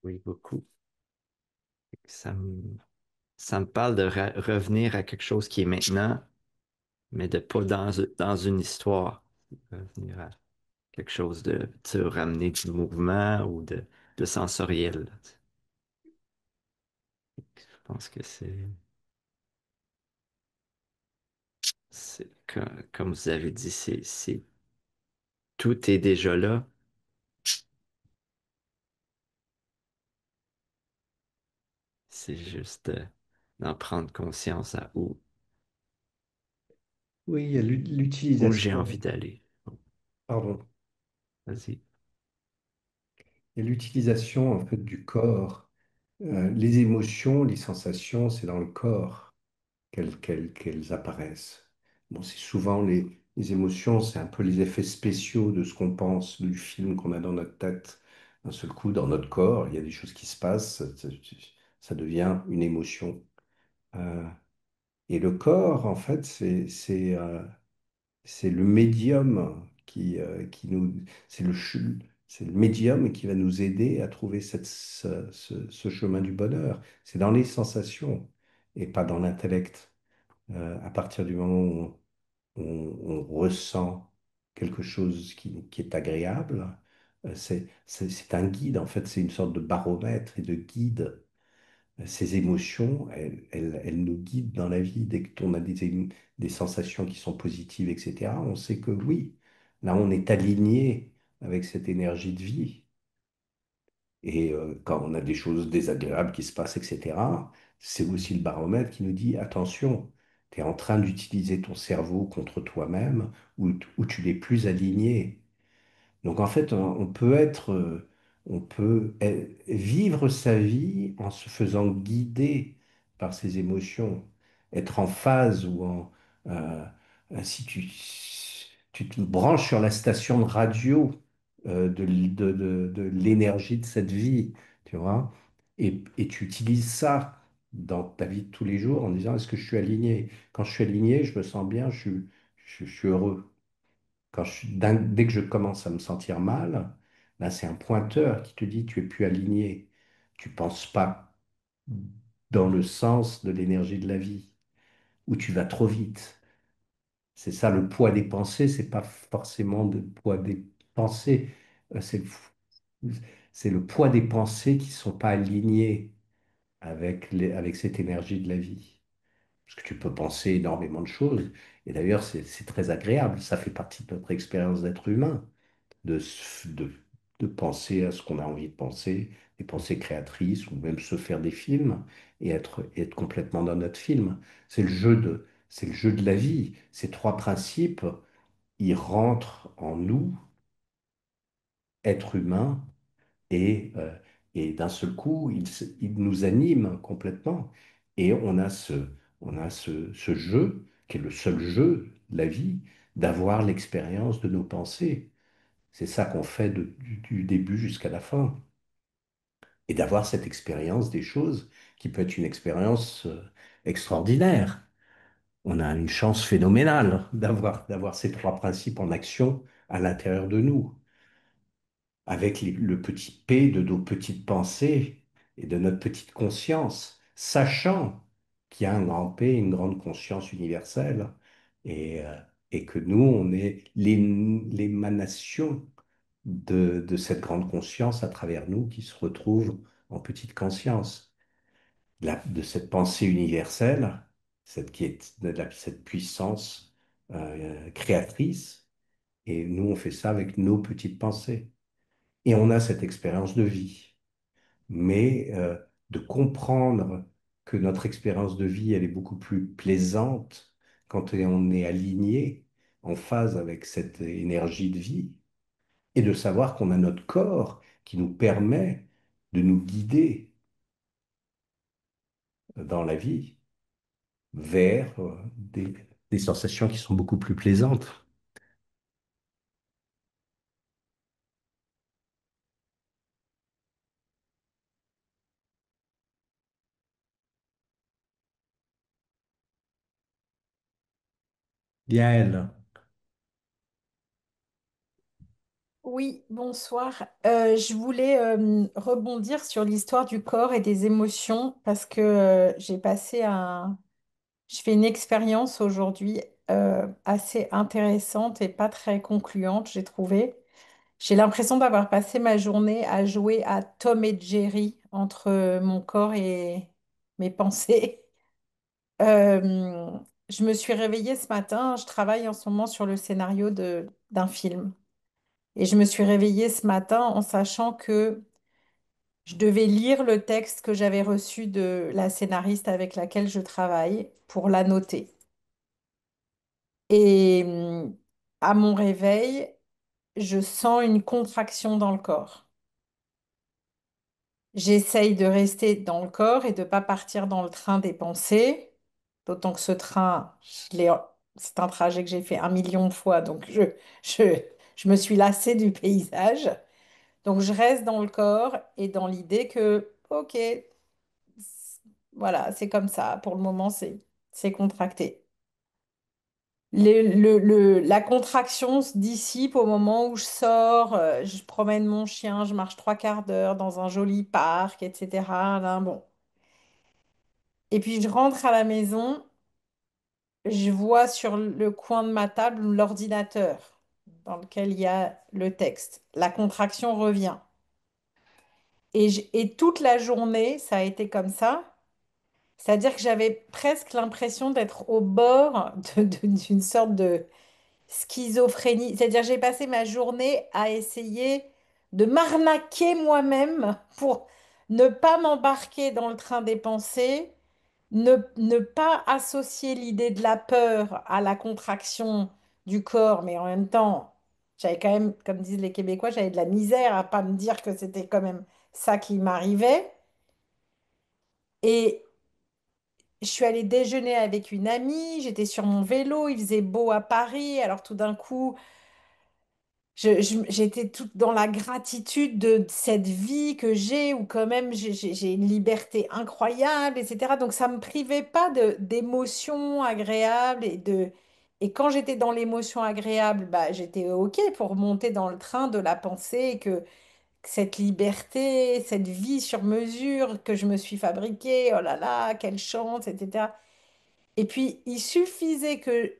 Oui, beaucoup. Ça me, ça me parle de revenir à quelque chose qui est maintenant, mais de pas dans une histoire. Revenir à quelque chose de te ramener du mouvement ou de sensoriel. Je pense que comme vous avez dit, tout est déjà là. C'est juste d'en prendre conscience à Oui, il y a où j'ai l'utilisation, envie d'aller. Oh, pardon, vas-y. il y a l'utilisation en fait du corps. Les émotions, les sensations, c'est dans le corps qu'elles apparaissent. Bon, c'est souvent Les émotions, c'est un peu les effets spéciaux de ce qu'on pense, du film qu'on a dans notre tête. D'un seul coup, dans notre corps, il y a des choses qui se passent, ça devient une émotion. Euh, et le corps, en fait, c'est le médium qui nous, c'est c'est le médium qui va nous aider à trouver ce chemin du bonheur. C'est dans les sensations et pas dans l'intellect. À partir du moment où on ressent quelque chose qui est agréable, c'est un guide, en fait, c'est une sorte de baromètre et de guide. Ces émotions, elles nous guident dans la vie. Dès qu'on a des sensations qui sont positives, etc., on sait que oui, là, on est aligné avec cette énergie de vie. Et quand on a des choses désagréables qui se passent, etc., c'est aussi le baromètre qui nous dit, attention, tu es en train d'utiliser ton cerveau contre toi-même ou tu n'es plus aligné. Donc en fait, on peut vivre sa vie en se faisant guider par ses émotions, être en phase euh, si tu te branches sur la station de radio de l'énergie de cette vie, tu vois, et tu utilises ça dans ta vie de tous les jours en disant, est-ce que je suis aligné? Quand je suis aligné, je me sens bien, je suis heureux. Dès que je commence à me sentir mal, là, c'est un pointeur qui te dit tu es plus aligné. Tu penses pas dans le sens de l'énergie de la vie, ou tu vas trop vite. C'est ça le poids des pensées, c'est pas forcément le poids des pensées, c'est c'est le poids des pensées qui sont pas alignées avec cette énergie de la vie. Parce que tu peux penser énormément de choses, et d'ailleurs, c'est très agréable, ça fait partie de notre expérience d'être humain. de, s- de, de penser à ce qu'on a envie de penser, des pensées créatrices, ou même se faire des films et être complètement dans notre film. C'est le jeu de la vie. Ces trois principes, ils rentrent en nous, être humain, et d'un seul coup, ils nous animent complètement. Et on a ce jeu, qui est le seul jeu de la vie, d'avoir l'expérience de nos pensées. C'est ça qu'on fait du début jusqu'à la fin. Et d'avoir cette expérience des choses qui peut être une expérience extraordinaire. On a une chance phénoménale d'avoir ces trois principes en action à l'intérieur de nous, avec le petit P de nos petites pensées et de notre petite conscience, sachant qu'il y a un grand P, une grande conscience universelle, et, euh, et que nous, on est l'émanation de cette grande conscience à travers nous qui se retrouve en petite conscience. De cette pensée universelle, qui est cette puissance créatrice, et nous, on fait ça avec nos petites pensées. Et on a cette expérience de vie. Mais de comprendre que notre expérience de vie, elle est beaucoup plus plaisante quand on est aligné, en phase avec cette énergie de vie, et de savoir qu'on a notre corps qui nous permet de nous guider dans la vie vers des sensations qui sont beaucoup plus plaisantes. Yael. Oui, bonsoir. Je voulais rebondir sur l'histoire du corps et des émotions parce que je fais une expérience aujourd'hui assez intéressante et pas très concluante, j'ai trouvé. J'ai l'impression d'avoir passé ma journée à jouer à Tom et Jerry entre mon corps et mes pensées. Euh, je me suis réveillée ce matin, je travaille en ce moment sur le scénario d'un film. Et je me suis réveillée ce matin en sachant que je devais lire le texte que j'avais reçu de la scénariste avec laquelle je travaille pour la noter. Et à mon réveil, je sens une contraction dans le corps. J'essaye de rester dans le corps et de ne pas partir dans le train des pensées, d'autant que ce train, je l'ai c'est un trajet que j'ai fait 1 million de fois, donc je, je me suis lassée du paysage. Donc je reste dans le corps et dans l'idée que, ok, voilà, c'est comme ça. Pour le moment, c'est contracté. La contraction se dissipe au moment où je sors, je promène mon chien, je marche 3/4 d'heure dans un joli parc, etc. Là, bon. Et puis je rentre à la maison, je vois sur le coin de ma table l'ordinateur dans lequel il y a le texte. La contraction revient. Et toute la journée, ça a été comme ça. C'est-à-dire que j'avais presque l'impression d'être au bord d'une sorte de schizophrénie. C'est-à-dire j'ai passé ma journée à essayer de m'arnaquer moi-même pour ne pas m'embarquer dans le train des pensées, ne pas associer l'idée de la peur à la contraction du corps, mais en même temps, j'avais quand même, comme disent les Québécois, j'avais de la misère à pas me dire que c'était quand même ça qui m'arrivait. Et je suis allée déjeuner avec une amie, j'étais sur mon vélo, il faisait beau à Paris, alors tout d'un coup, j'étais toute dans la gratitude de cette vie que j'ai, où quand même j'ai une liberté incroyable, etc. Donc ça me privait pas d'émotions agréables et quand j'étais dans l'émotion agréable, bah, j'étais OK pour monter dans le train de la pensée et que cette liberté, cette vie sur mesure que je me suis fabriquée, oh là là, quelle chance, etc. Et puis, il suffisait que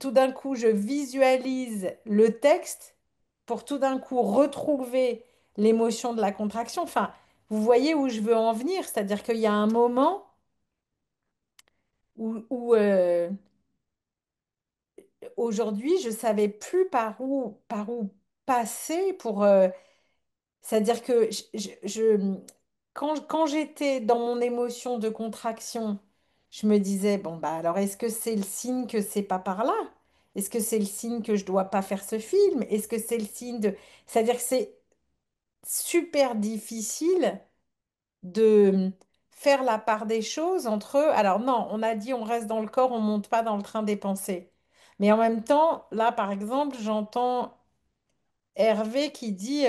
tout d'un coup, je visualise le texte pour tout d'un coup retrouver l'émotion de la contraction. Enfin, vous voyez où je veux en venir, c'est-à-dire qu'il y a un moment où aujourd'hui, je savais plus par où passer pour... c'est-à-dire que quand j'étais dans mon émotion de contraction, je me disais, bon, bah alors est-ce que c'est le signe que c'est pas par là? Est-ce que c'est le signe que je dois pas faire ce film? Est-ce que c'est le signe de... C'est-à-dire que c'est super difficile de faire la part des choses entre eux. Alors non, on a dit on reste dans le corps, on monte pas dans le train des pensées. Mais en même temps, là, par exemple, j'entends Hervé qui dit...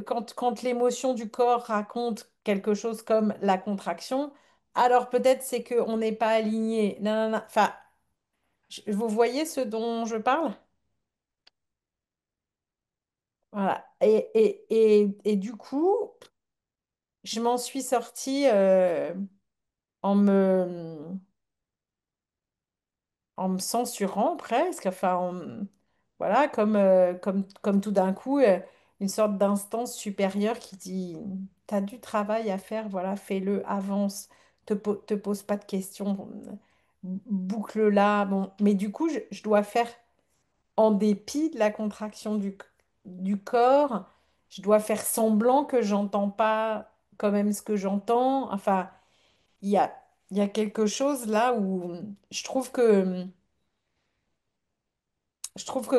quand l'émotion du corps raconte quelque chose comme la contraction, alors peut-être c'est qu'on n'est pas aligné. Non, non, non. Enfin, vous voyez ce dont je parle? Voilà. Et du coup, je m'en suis sortie en me, en me censurant presque, enfin, voilà, comme tout d'un coup, une sorte d'instance supérieure qui dit, t'as du travail à faire, voilà, fais-le, avance, te pose pas de questions, boucle-la. Bon, mais du coup, je dois faire, en dépit de la contraction du corps, je dois faire semblant que j'entends pas quand même ce que j'entends. Enfin, il y a, il y a quelque chose là où je trouve que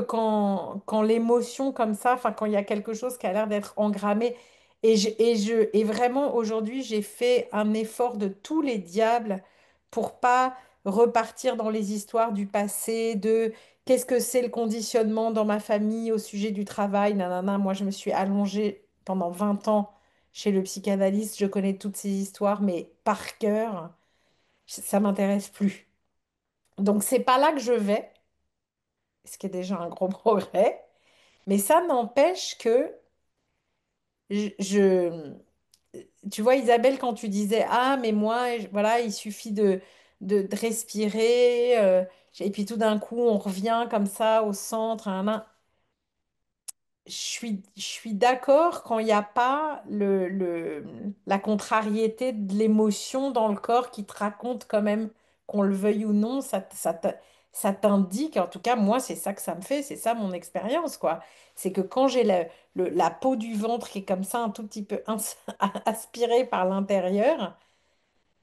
quand l'émotion comme ça, enfin quand il y a quelque chose qui a l'air d'être engrammé, et vraiment aujourd'hui j'ai fait un effort de tous les diables pour pas repartir dans les histoires du passé, de qu'est-ce que c'est le conditionnement dans ma famille au sujet du travail, nanana. Moi je me suis allongée pendant 20 ans chez le psychanalyste, je connais toutes ces histoires, mais par cœur, ça m'intéresse plus. Donc c'est pas là que je vais, ce qui est déjà un gros progrès. Mais ça n'empêche que tu vois, Isabelle, quand tu disais, ah, mais moi, voilà, il suffit de respirer, et puis tout d'un coup, on revient comme ça au centre, je suis d'accord quand il n'y a pas la contrariété de l'émotion dans le corps qui te raconte quand même, qu'on le veuille ou non, ça t'indique, en tout cas moi c'est ça que ça me fait, c'est ça mon expérience quoi. C'est que quand j'ai la peau du ventre qui est comme ça un tout petit peu aspirée par l'intérieur,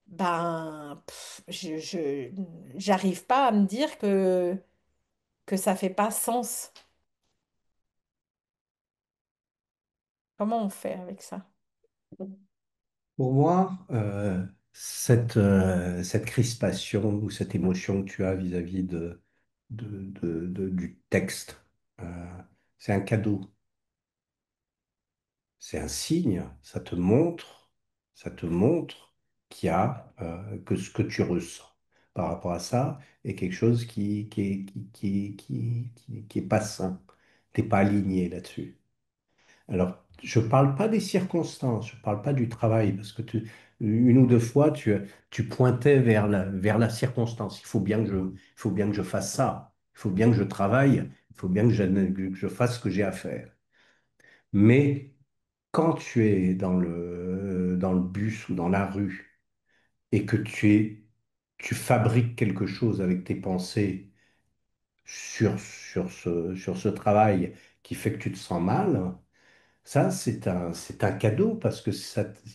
ben j'arrive pas à me dire que ça fait pas sens. Comment on fait avec ça? Pour moi, cette crispation ou cette émotion que tu as vis-à-vis du texte. Euh, c'est un cadeau, c'est un signe, ça te montre que ce que tu ressens par rapport à ça est quelque chose qui est pas sain. T'es pas aligné là-dessus. Alors, je ne parle pas des circonstances, je ne parle pas du travail, parce que une ou deux fois, tu pointais vers la circonstance. Il faut bien que je fasse ça, il faut bien que je travaille, il faut bien que je fasse ce que j'ai à faire. Mais quand tu es dans le bus ou dans la rue et que tu fabriques quelque chose avec tes pensées sur ce travail qui fait que tu te sens mal, ça, c'est un cadeau parce que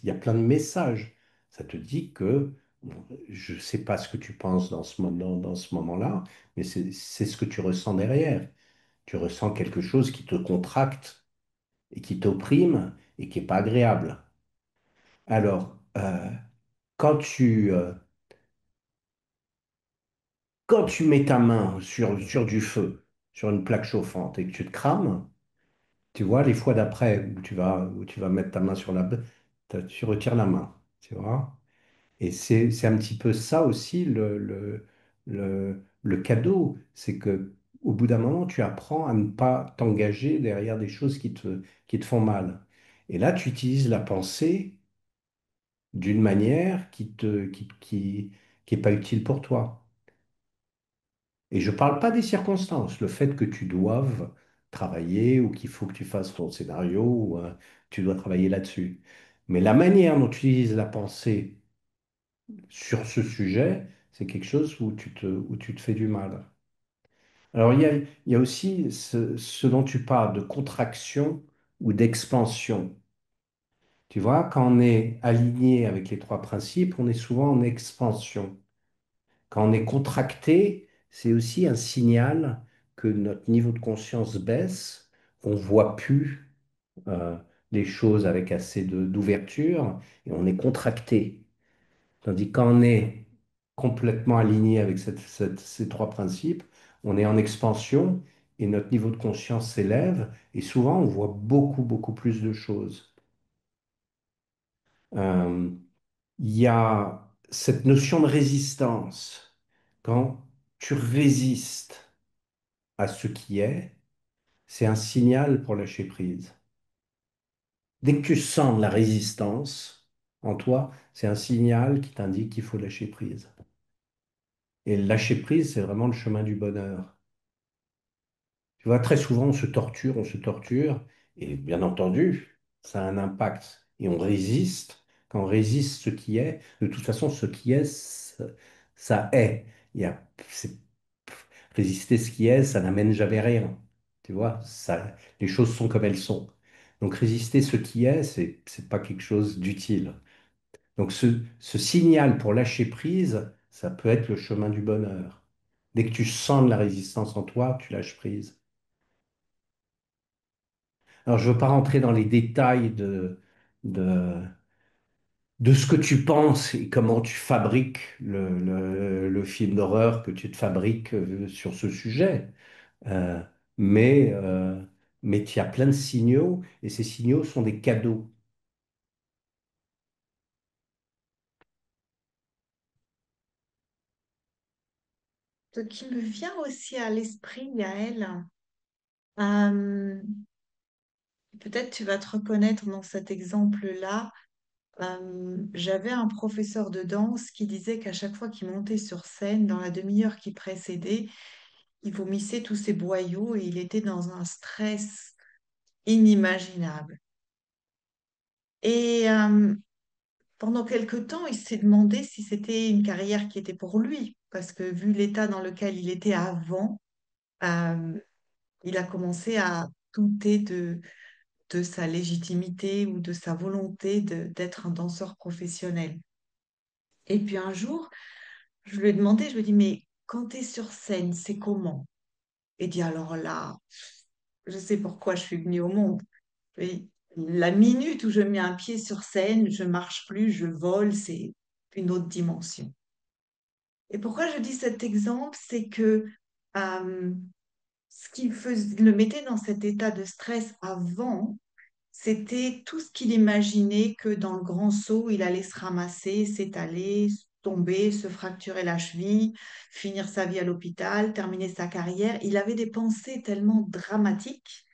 il y a plein de messages. Ça te dit que bon, je ne sais pas ce que tu penses dans ce moment-là, mais c'est ce que tu ressens derrière. Tu ressens quelque chose qui te contracte et qui t'opprime et qui n'est pas agréable. Alors, quand quand tu mets ta main sur du feu, sur une plaque chauffante et que tu te crames, tu vois, les fois d'après où tu vas mettre ta main sur tu retires la main, tu vois. Et c'est un petit peu ça aussi le cadeau, c'est que au bout d'un moment, tu apprends à ne pas t'engager derrière des choses qui te font mal. Et là, tu utilises la pensée d'une manière qui est pas utile pour toi. Et je ne parle pas des circonstances, le fait que tu doives travailler ou qu'il faut que tu fasses ton scénario ou tu dois travailler là-dessus. Mais la manière dont tu utilises la pensée sur ce sujet, c'est quelque chose où tu te fais du mal. Alors, il y a aussi ce dont tu parles de contraction ou d'expansion. Tu vois, quand on est aligné avec les trois principes, on est souvent en expansion. Quand on est contracté, c'est aussi un signal que notre niveau de conscience baisse, qu'on voit plus euh, les choses avec assez d'ouverture et on est contracté. Tandis que quand on est complètement aligné avec ces trois principes, on est en expansion et notre niveau de conscience s'élève et souvent on voit beaucoup plus de choses. Euh, Il y a cette notion de résistance. Quand tu résistes à ce qui est, c'est un signal pour lâcher prise. Dès que tu sens de la résistance en toi, c'est un signal qui t'indique qu'il faut lâcher prise. Et lâcher prise, c'est vraiment le chemin du bonheur. Tu vois, très souvent, on se torture, et bien entendu, ça a un impact. Et on résiste. Quand on résiste ce qui est, de toute façon, ce qui est, ça est. Il y a, c'est- Résister ce qui est, ça n'amène jamais rien. Tu vois, les choses sont comme elles sont. Donc résister ce qui est, c'est pas quelque chose d'utile. Donc ce signal pour lâcher prise, ça peut être le chemin du bonheur. Dès que tu sens de la résistance en toi, tu lâches prise. Alors je ne veux pas rentrer dans les détails de, de ce que tu penses et comment tu fabriques le film d'horreur que tu te fabriques sur ce sujet. Euh, mais mais il y a plein de signaux et ces signaux sont des cadeaux. Ce qui me vient aussi à l'esprit, Yael, euh, peut-être tu vas te reconnaître dans cet exemple-là. J'avais un professeur de danse qui disait qu'à chaque fois qu'il montait sur scène, dans la demi-heure qui précédait, il vomissait tous ses boyaux et il était dans un stress inimaginable. Et pendant quelque temps, il s'est demandé si c'était une carrière qui était pour lui, parce que vu l'état dans lequel il était avant, euh, il a commencé à douter de sa légitimité ou de sa volonté d'être un danseur professionnel. Et puis un jour, je lui ai demandé, je lui ai dit, mais quand tu es sur scène, c'est comment? Il dit, alors là, je sais pourquoi je suis venue au monde. Et la minute où je mets un pied sur scène, je marche plus, je vole, une autre dimension. Et pourquoi je dis cet exemple, c'est que euh, le mettait dans cet état de stress avant, c'était tout ce qu'il imaginait que dans le grand saut, il allait se ramasser, s'étaler, tomber, se fracturer la cheville, finir sa vie à l'hôpital, terminer sa carrière. Il avait des pensées tellement dramatiques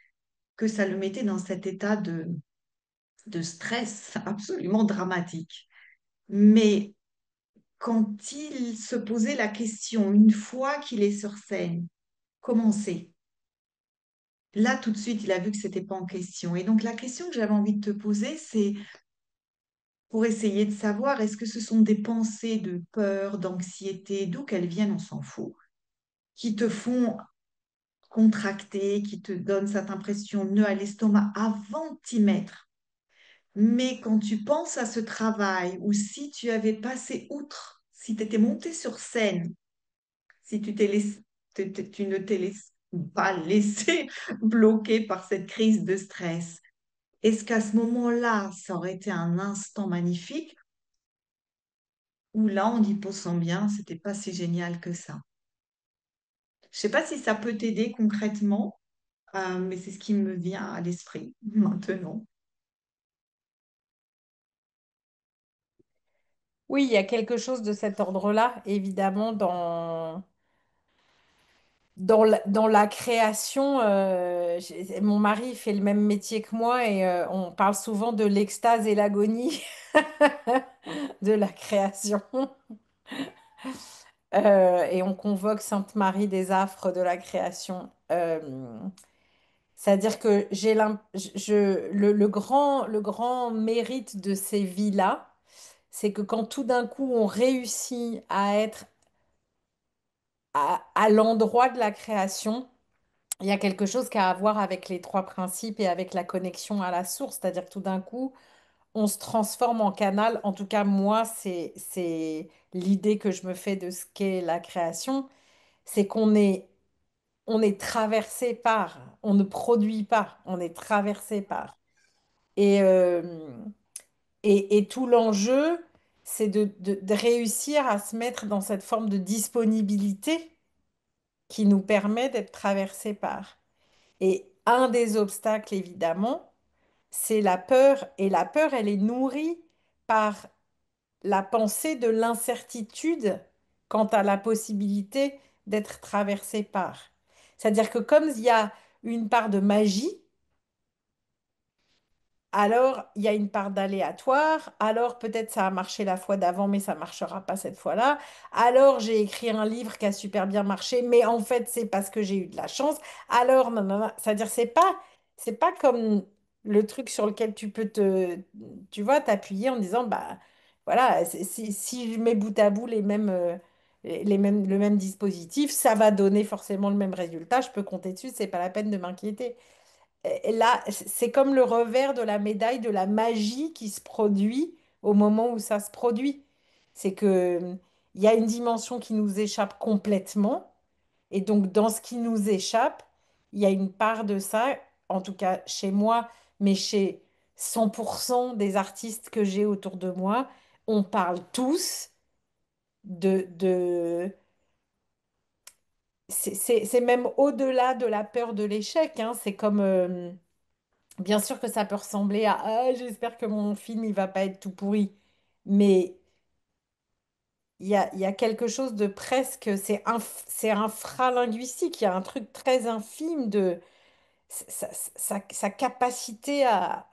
que ça le mettait dans cet état de stress absolument dramatique. Mais quand il se posait la question, une fois qu'il est sur scène, comment c'est? Là, tout de suite, il a vu que c'était pas en question. Et donc, la question que j'avais envie de te poser, c'est pour essayer de savoir, est-ce que ce sont des pensées de peur, d'anxiété, d'où qu'elles viennent, on s'en fout, qui te font contracter, qui te donnent cette impression de nœud à l'estomac avant de t'y mettre. Mais quand tu penses à ce travail, ou si tu avais passé outre, si tu étais monté sur scène, si tu ne t'es pas laissé bloquer par cette crise de stress, est-ce qu'à ce moment-là, ça aurait été un instant magnifique ou là, en y pensant bien, c'était pas si génial que ça? Je sais pas si ça peut t'aider concrètement, mais c'est ce qui me vient à l'esprit maintenant. Oui, il y a quelque chose de cet ordre-là, évidemment, dans la création. Mon mari fait le même métier que moi et on parle souvent de l'extase et l'agonie de la création. Et on convoque Sainte Marie des Affres de la création. C'est-à-dire que le grand mérite de ces vies-là, c'est que quand tout d'un coup on réussit à être à l'endroit de la création, il y a quelque chose qui a à voir avec les trois principes et avec la connexion à la source. C'est-à-dire que tout d'un coup, on se transforme en canal. En tout cas, moi, c'est l'idée que je me fais de ce qu'est la création, c'est on est traversé par, on ne produit pas, on est traversé par. Et, et tout l'enjeu, c'est de réussir à se mettre dans cette forme de disponibilité qui nous permet d'être traversé par. Et un des obstacles, évidemment, c'est la peur. Et la peur, elle est nourrie par la pensée de l'incertitude quant à la possibilité d'être traversé par. C'est-à-dire que comme il y a une part de magie, alors il y a une part d'aléatoire, alors peut-être ça a marché la fois d'avant, mais ça ne marchera pas cette fois-là. Alors j'ai écrit un livre qui a super bien marché, mais en fait c'est parce que j'ai eu de la chance. Alors, non, non, non. C'est-à-dire c'est pas comme le truc sur lequel tu peux tu vois, t'appuyer en disant, bah voilà, si je mets bout à bout le même dispositif, ça va donner forcément le même résultat. Je peux compter dessus, c'est pas la peine de m'inquiéter. Et là, c'est comme le revers de la médaille de la magie qui se produit au moment où ça se produit. C'est que il y a une dimension qui nous échappe complètement. Et donc, dans ce qui nous échappe, il y a une part de ça, en tout cas chez moi, mais chez 100% des artistes que j'ai autour de moi, on parle tous de... c'est même au-delà de la peur de l'échec, hein. C'est comme... bien sûr que ça peut ressembler à ah, j'espère que mon film il va pas être tout pourri. Mais il y a quelque chose de presque, c'est infralinguistique, il y a un truc très infime de sa capacité à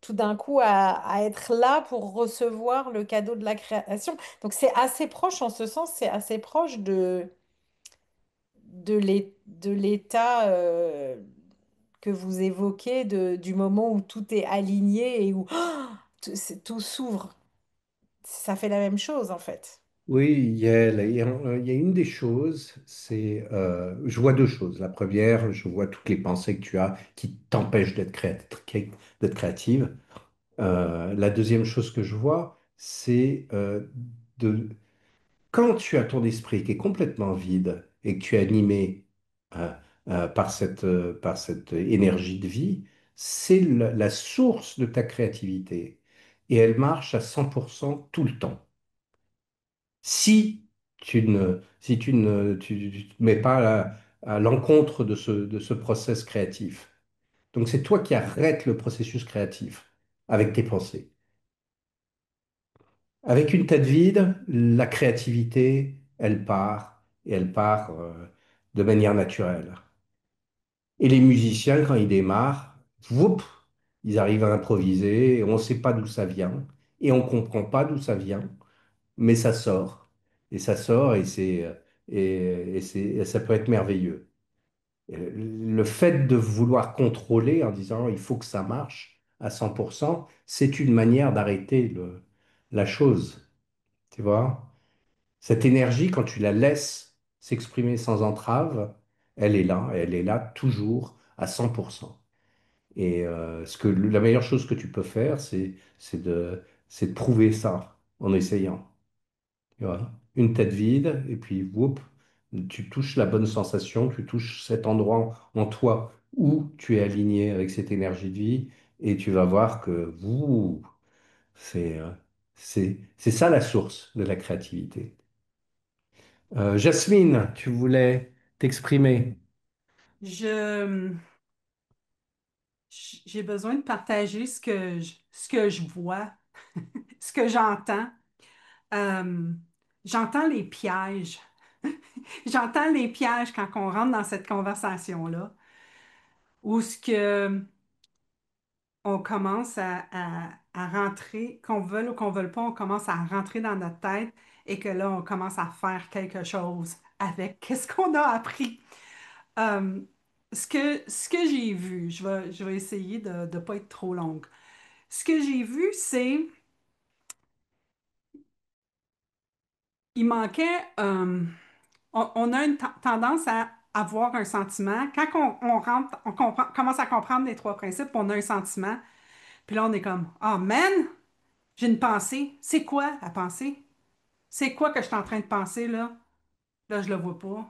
tout d'un coup à être là pour recevoir le cadeau de la création. Donc c'est assez proche en ce sens, c'est assez proche de l'état que vous évoquez, du moment où tout est aligné et où tout s'ouvre. Ça fait la même chose en fait. Oui, il y a une des choses, c'est, je vois deux choses. La première, je vois toutes les pensées que tu as qui t'empêchent d'être créative. La deuxième chose que je vois, c'est de quand tu as ton esprit qui est complètement vide et que tu es animé euh, par cette énergie de vie, c'est la source de ta créativité. Et elle marche à 100% tout le temps. si tu te mets pas à l'encontre de ce process créatif. Donc c'est toi qui arrêtes le processus créatif avec tes pensées. Avec une tête vide, la créativité, elle part, et elle part de manière naturelle. Et les musiciens, quand ils démarrent, whoop, ils arrivent à improviser, et on ne sait pas d'où ça vient, et on ne comprend pas d'où ça vient, mais ça sort. Et ça sort, et ça peut être merveilleux. Et le fait de vouloir contrôler en disant il faut que ça marche à 100%, c'est une manière d'arrêter la chose, tu vois? Cette énergie, quand tu la laisses s'exprimer sans entrave, elle est là toujours à 100%. Et la meilleure chose que tu peux faire, c'est de prouver ça en essayant. Tu vois. Une tête vide, et puis, whoop, tu touches la bonne sensation, tu touches cet endroit en toi où tu es aligné avec cette énergie de vie, et tu vas voir que, c'est, euh, c'est ça la source de la créativité. Jasmine, tu voulais t'exprimer. Je, j'ai besoin de partager ce que je vois, ce que j'entends. Euh, j'entends les pièges. J'entends les pièges quand on rentre dans cette conversation-là, où ce que on commence à rentrer, qu'on veuille ou qu'on veuille pas, on commence à rentrer dans notre tête et que là, on commence à faire quelque chose avec qu'est-ce qu'on a appris. Euh, ce que j'ai vu, je vais essayer de ne pas être trop longue. Ce que j'ai vu, c'est il manquait, on a une tendance à avoir un sentiment. Quand on rentre, commence à comprendre les trois principes, on a un sentiment, puis là, on est comme, ah man, j'ai une pensée. C'est quoi la pensée? C'est quoi que je suis en train de penser là? Là, je le vois pas.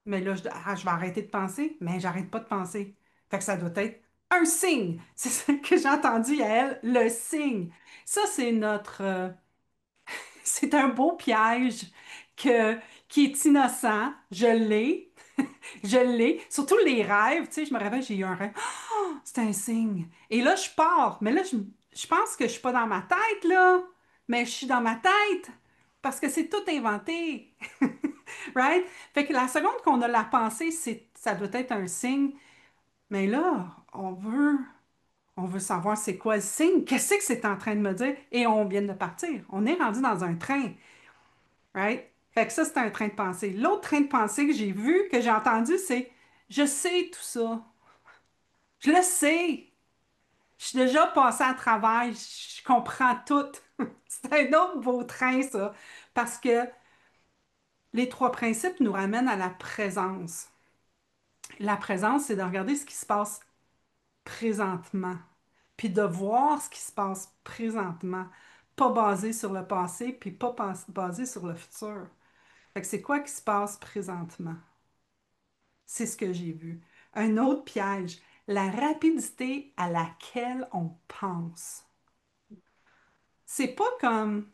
Mais là, je vais arrêter de penser, mais j'arrête pas de penser. Fait que ça doit être un signe. C'est ça que j'ai entendu à elle, le signe. Ça, c'est c'est un beau piège que, qui est innocent. Je l'ai. Surtout les rêves, tu sais, je me réveille, j'ai eu un rêve. Oh, c'est un signe. Et là, je pars. Mais là, je pense que je suis pas dans ma tête, là. Mais je suis dans ma tête. Parce que c'est tout inventé. Right? Fait que la seconde qu'on a la pensée, ça doit être un signe. Mais là, on veut savoir c'est quoi le signe. Qu'est-ce que c'est en train de me dire? Et on vient de partir. On est rendu dans un train. Right? Fait que ça, c'est un train de pensée. L'autre train de pensée que j'ai vu, que j'ai entendu, c'est je sais tout ça. Je le sais. Je suis déjà passée à travers. Je comprends tout. C'est un autre beau train, ça. Parce que les trois principes nous ramènent à la présence. La présence, c'est de regarder ce qui se passe présentement, puis de voir ce qui se passe présentement, pas basé sur le passé, puis pas basé sur le futur. Fait que c'est quoi qui se passe présentement? C'est ce que j'ai vu. Un autre piège, la rapidité à laquelle on pense. C'est pas comme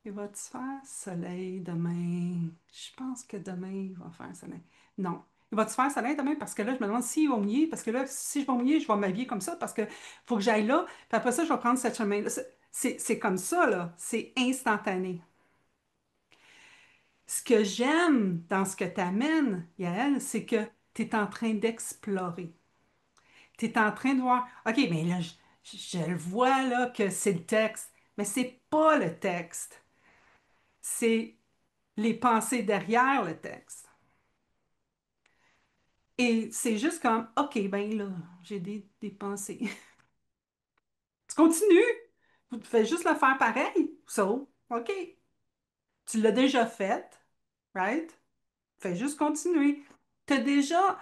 il va-tu faire soleil demain? Je pense que demain, il va faire soleil. Non. Il va-tu faire soleil demain? Parce que là, je me demande s'il va mouiller. Parce que là, si je vais mouiller, je vais m'habiller comme ça. Parce que faut que j'aille là. Puis après ça, je vais prendre cette chemin-là. C'est comme ça, là. C'est instantané. Ce que j'aime dans ce que tu amènes, Yael, c'est que tu es en train d'explorer. Tu es en train de voir, OK, mais là, je le vois là que c'est le texte. Mais c'est pas le texte. C'est les pensées derrière le texte. Et c'est juste comme, OK, ben là, j'ai des pensées. Tu continues. Tu fais juste le faire pareil. So, OK. Tu l'as déjà fait, right? Fais juste continuer. Tu as déjà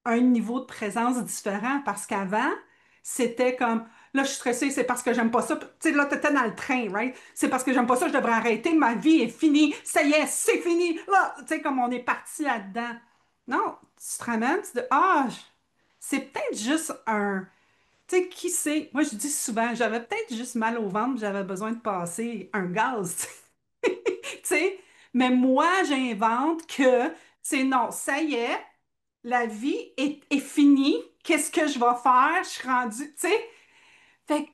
un niveau de présence différent parce qu'avant, c'était comme, là, je suis stressée, c'est parce que j'aime pas ça. Tu sais, là, t'étais dans le train, right? C'est parce que j'aime pas ça, je devrais arrêter, ma vie est finie, ça y est, c'est fini. Là, tu sais, comme on est parti là-dedans. Non, tu te ramènes, tu dis, ah, c'est peut-être juste un. Tu sais, qui sait? Moi, je dis souvent, j'avais peut-être juste mal au ventre, j'avais besoin de passer un gaz. sais. Mais moi, j'invente que, c'est non, ça y est, la vie est finie. Qu'est-ce que je vais faire? Je suis rendue, tu sais. Fait que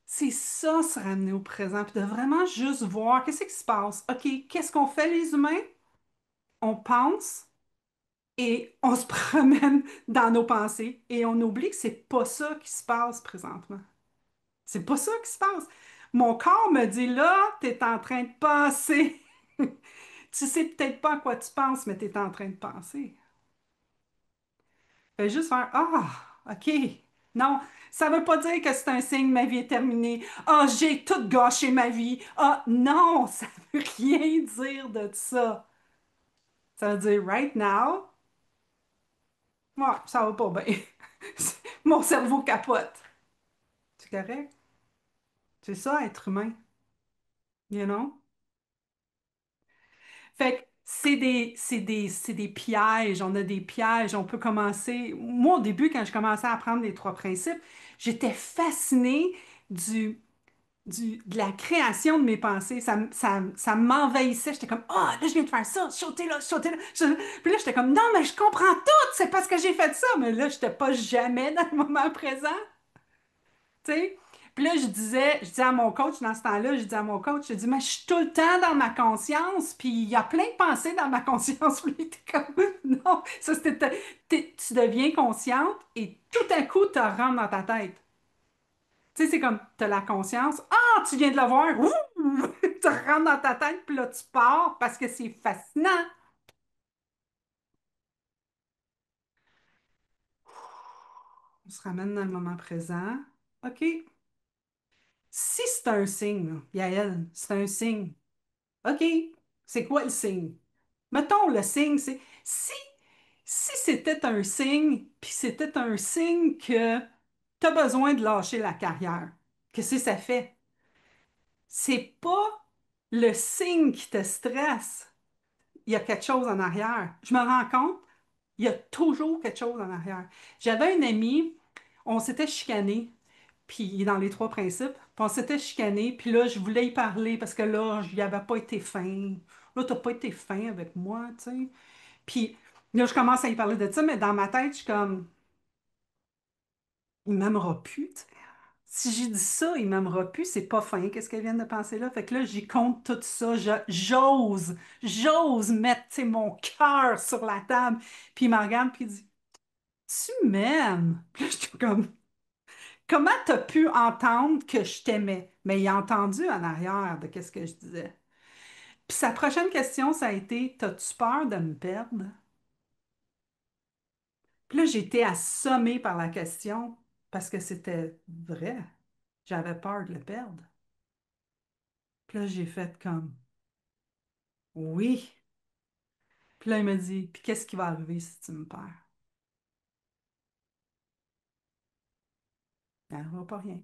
c'est ça, se ramener au présent, puis de vraiment juste voir qu'est-ce qui se passe. OK, qu'est-ce qu'on fait les humains? On pense et on se promène dans nos pensées et on oublie que c'est pas ça qui se passe présentement. C'est pas ça qui se passe. Mon corps me dit là, t'es en train de penser. Tu sais peut-être pas à quoi tu penses, mais t'es en train de penser. Fais juste faire ah, OK. Non, ça veut pas dire que c'est un signe, ma vie est terminée. Ah, j'ai tout gâché ma vie. Ah, non, ça veut rien dire de ça. Ça veut dire right now, moi, ça va pas bien. Mon cerveau capote. C'est correct? C'est ça, être humain. You know? Fait que c'est des pièges. On a des pièges. On peut commencer. Moi, au début, quand je commençais à apprendre les trois principes, j'étais fascinée du, de la création de mes pensées. Ça m'envahissait. J'étais comme, ah, là, je viens de faire ça, sauter là. Puis là, j'étais comme, non, mais je comprends tout. C'est parce que j'ai fait ça. Mais là, je n'étais pas jamais dans le moment présent. Tu sais? Puis là, je disais à mon coach dans ce temps-là, je dis à mon coach, je dis, mais je suis tout le temps dans ma conscience, puis il y a plein de pensées dans ma conscience. Puis il était comme, non, ça c'était, tu deviens consciente et tout à coup, tu rentres dans ta tête. Tu sais, c'est comme, tu as la conscience, ah, tu viens de le voir, ouh! Tu rentres dans ta tête, puis là, tu pars parce que c'est fascinant. On se ramène dans le moment présent. OK. Si c'est un signe, là, Yael, c'est un signe. OK, c'est quoi le signe? Mettons, le signe, c'est si c'était un signe, puis c'était un signe que tu as besoin de lâcher la carrière, qu'est-ce que ça fait? C'est pas le signe qui te stresse. Il y a quelque chose en arrière. Je me rends compte, il y a toujours quelque chose en arrière. J'avais un ami, on s'était chicané, puis dans les trois principes, puis on s'était chicané, puis là, je voulais y parler parce que là, je n'y avais pas été fin. Là, t'as pas été fin avec moi, tu sais. Puis là, je commence à y parler de ça, mais dans ma tête, je suis comme, il m'aimera plus, tu sais. Si j'ai dit ça, il m'aimera plus, c'est pas fin, qu'est-ce qu'elle vient de penser là? Fait que là, j'y compte tout ça, j'ose mettre, tu sais, mon cœur sur la table. Puis il me regarde, puis il dit, tu m'aimes? Puis là, je suis comme, comment t'as pu entendre que je t'aimais? Mais il a entendu en arrière de qu'est-ce que je disais. Puis sa prochaine question, ça a été, t'as-tu peur de me perdre? Puis là, j'ai été assommée par la question parce que c'était vrai. J'avais peur de le perdre. Puis là, j'ai fait comme, oui. Puis là, il m'a dit, puis qu'est-ce qui va arriver si tu me perds? Il n'arrivera pas rien.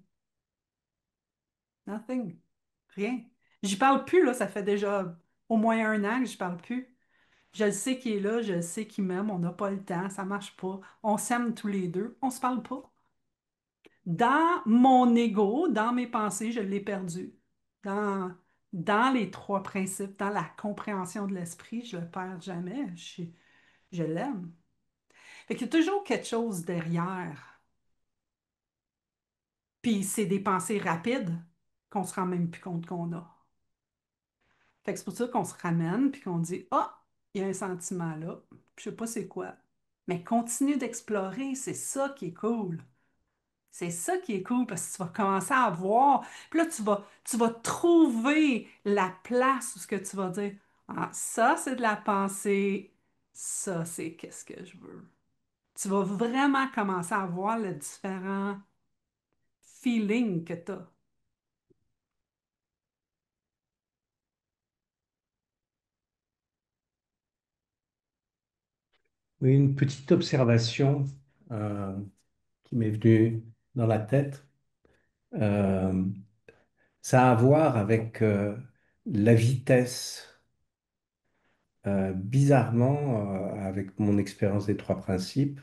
Nothing. Rien. J'y parle plus, là. Ça fait déjà au moins un an que j'y parle plus. Je le sais qu'il est là, je le sais qu'il m'aime, on n'a pas le temps, ça marche pas. On s'aime tous les deux, on se parle pas. Dans mon ego, dans mes pensées, je l'ai perdu. Dans, dans les trois principes, dans la compréhension de l'esprit, je le perds jamais. Je l'aime. Fait qu'il y a toujours quelque chose derrière. Puis c'est des pensées rapides qu'on se rend même plus compte qu'on a. Fait que c'est pour ça qu'on se ramène puis qu'on dit, ah, il y a un sentiment là, je sais pas c'est quoi. Mais continue d'explorer, c'est ça qui est cool. C'est ça qui est cool parce que tu vas commencer à voir. Puis là, tu vas trouver la place où ce que tu vas dire, ah, ça c'est de la pensée, ça c'est qu'est-ce que je veux. Tu vas vraiment commencer à voir le différent feeling que tu as. Oui, une petite observation euh, qui m'est venue dans la tête. Euh, Ça a à voir avec la vitesse. Bizarrement, avec mon expérience des trois principes,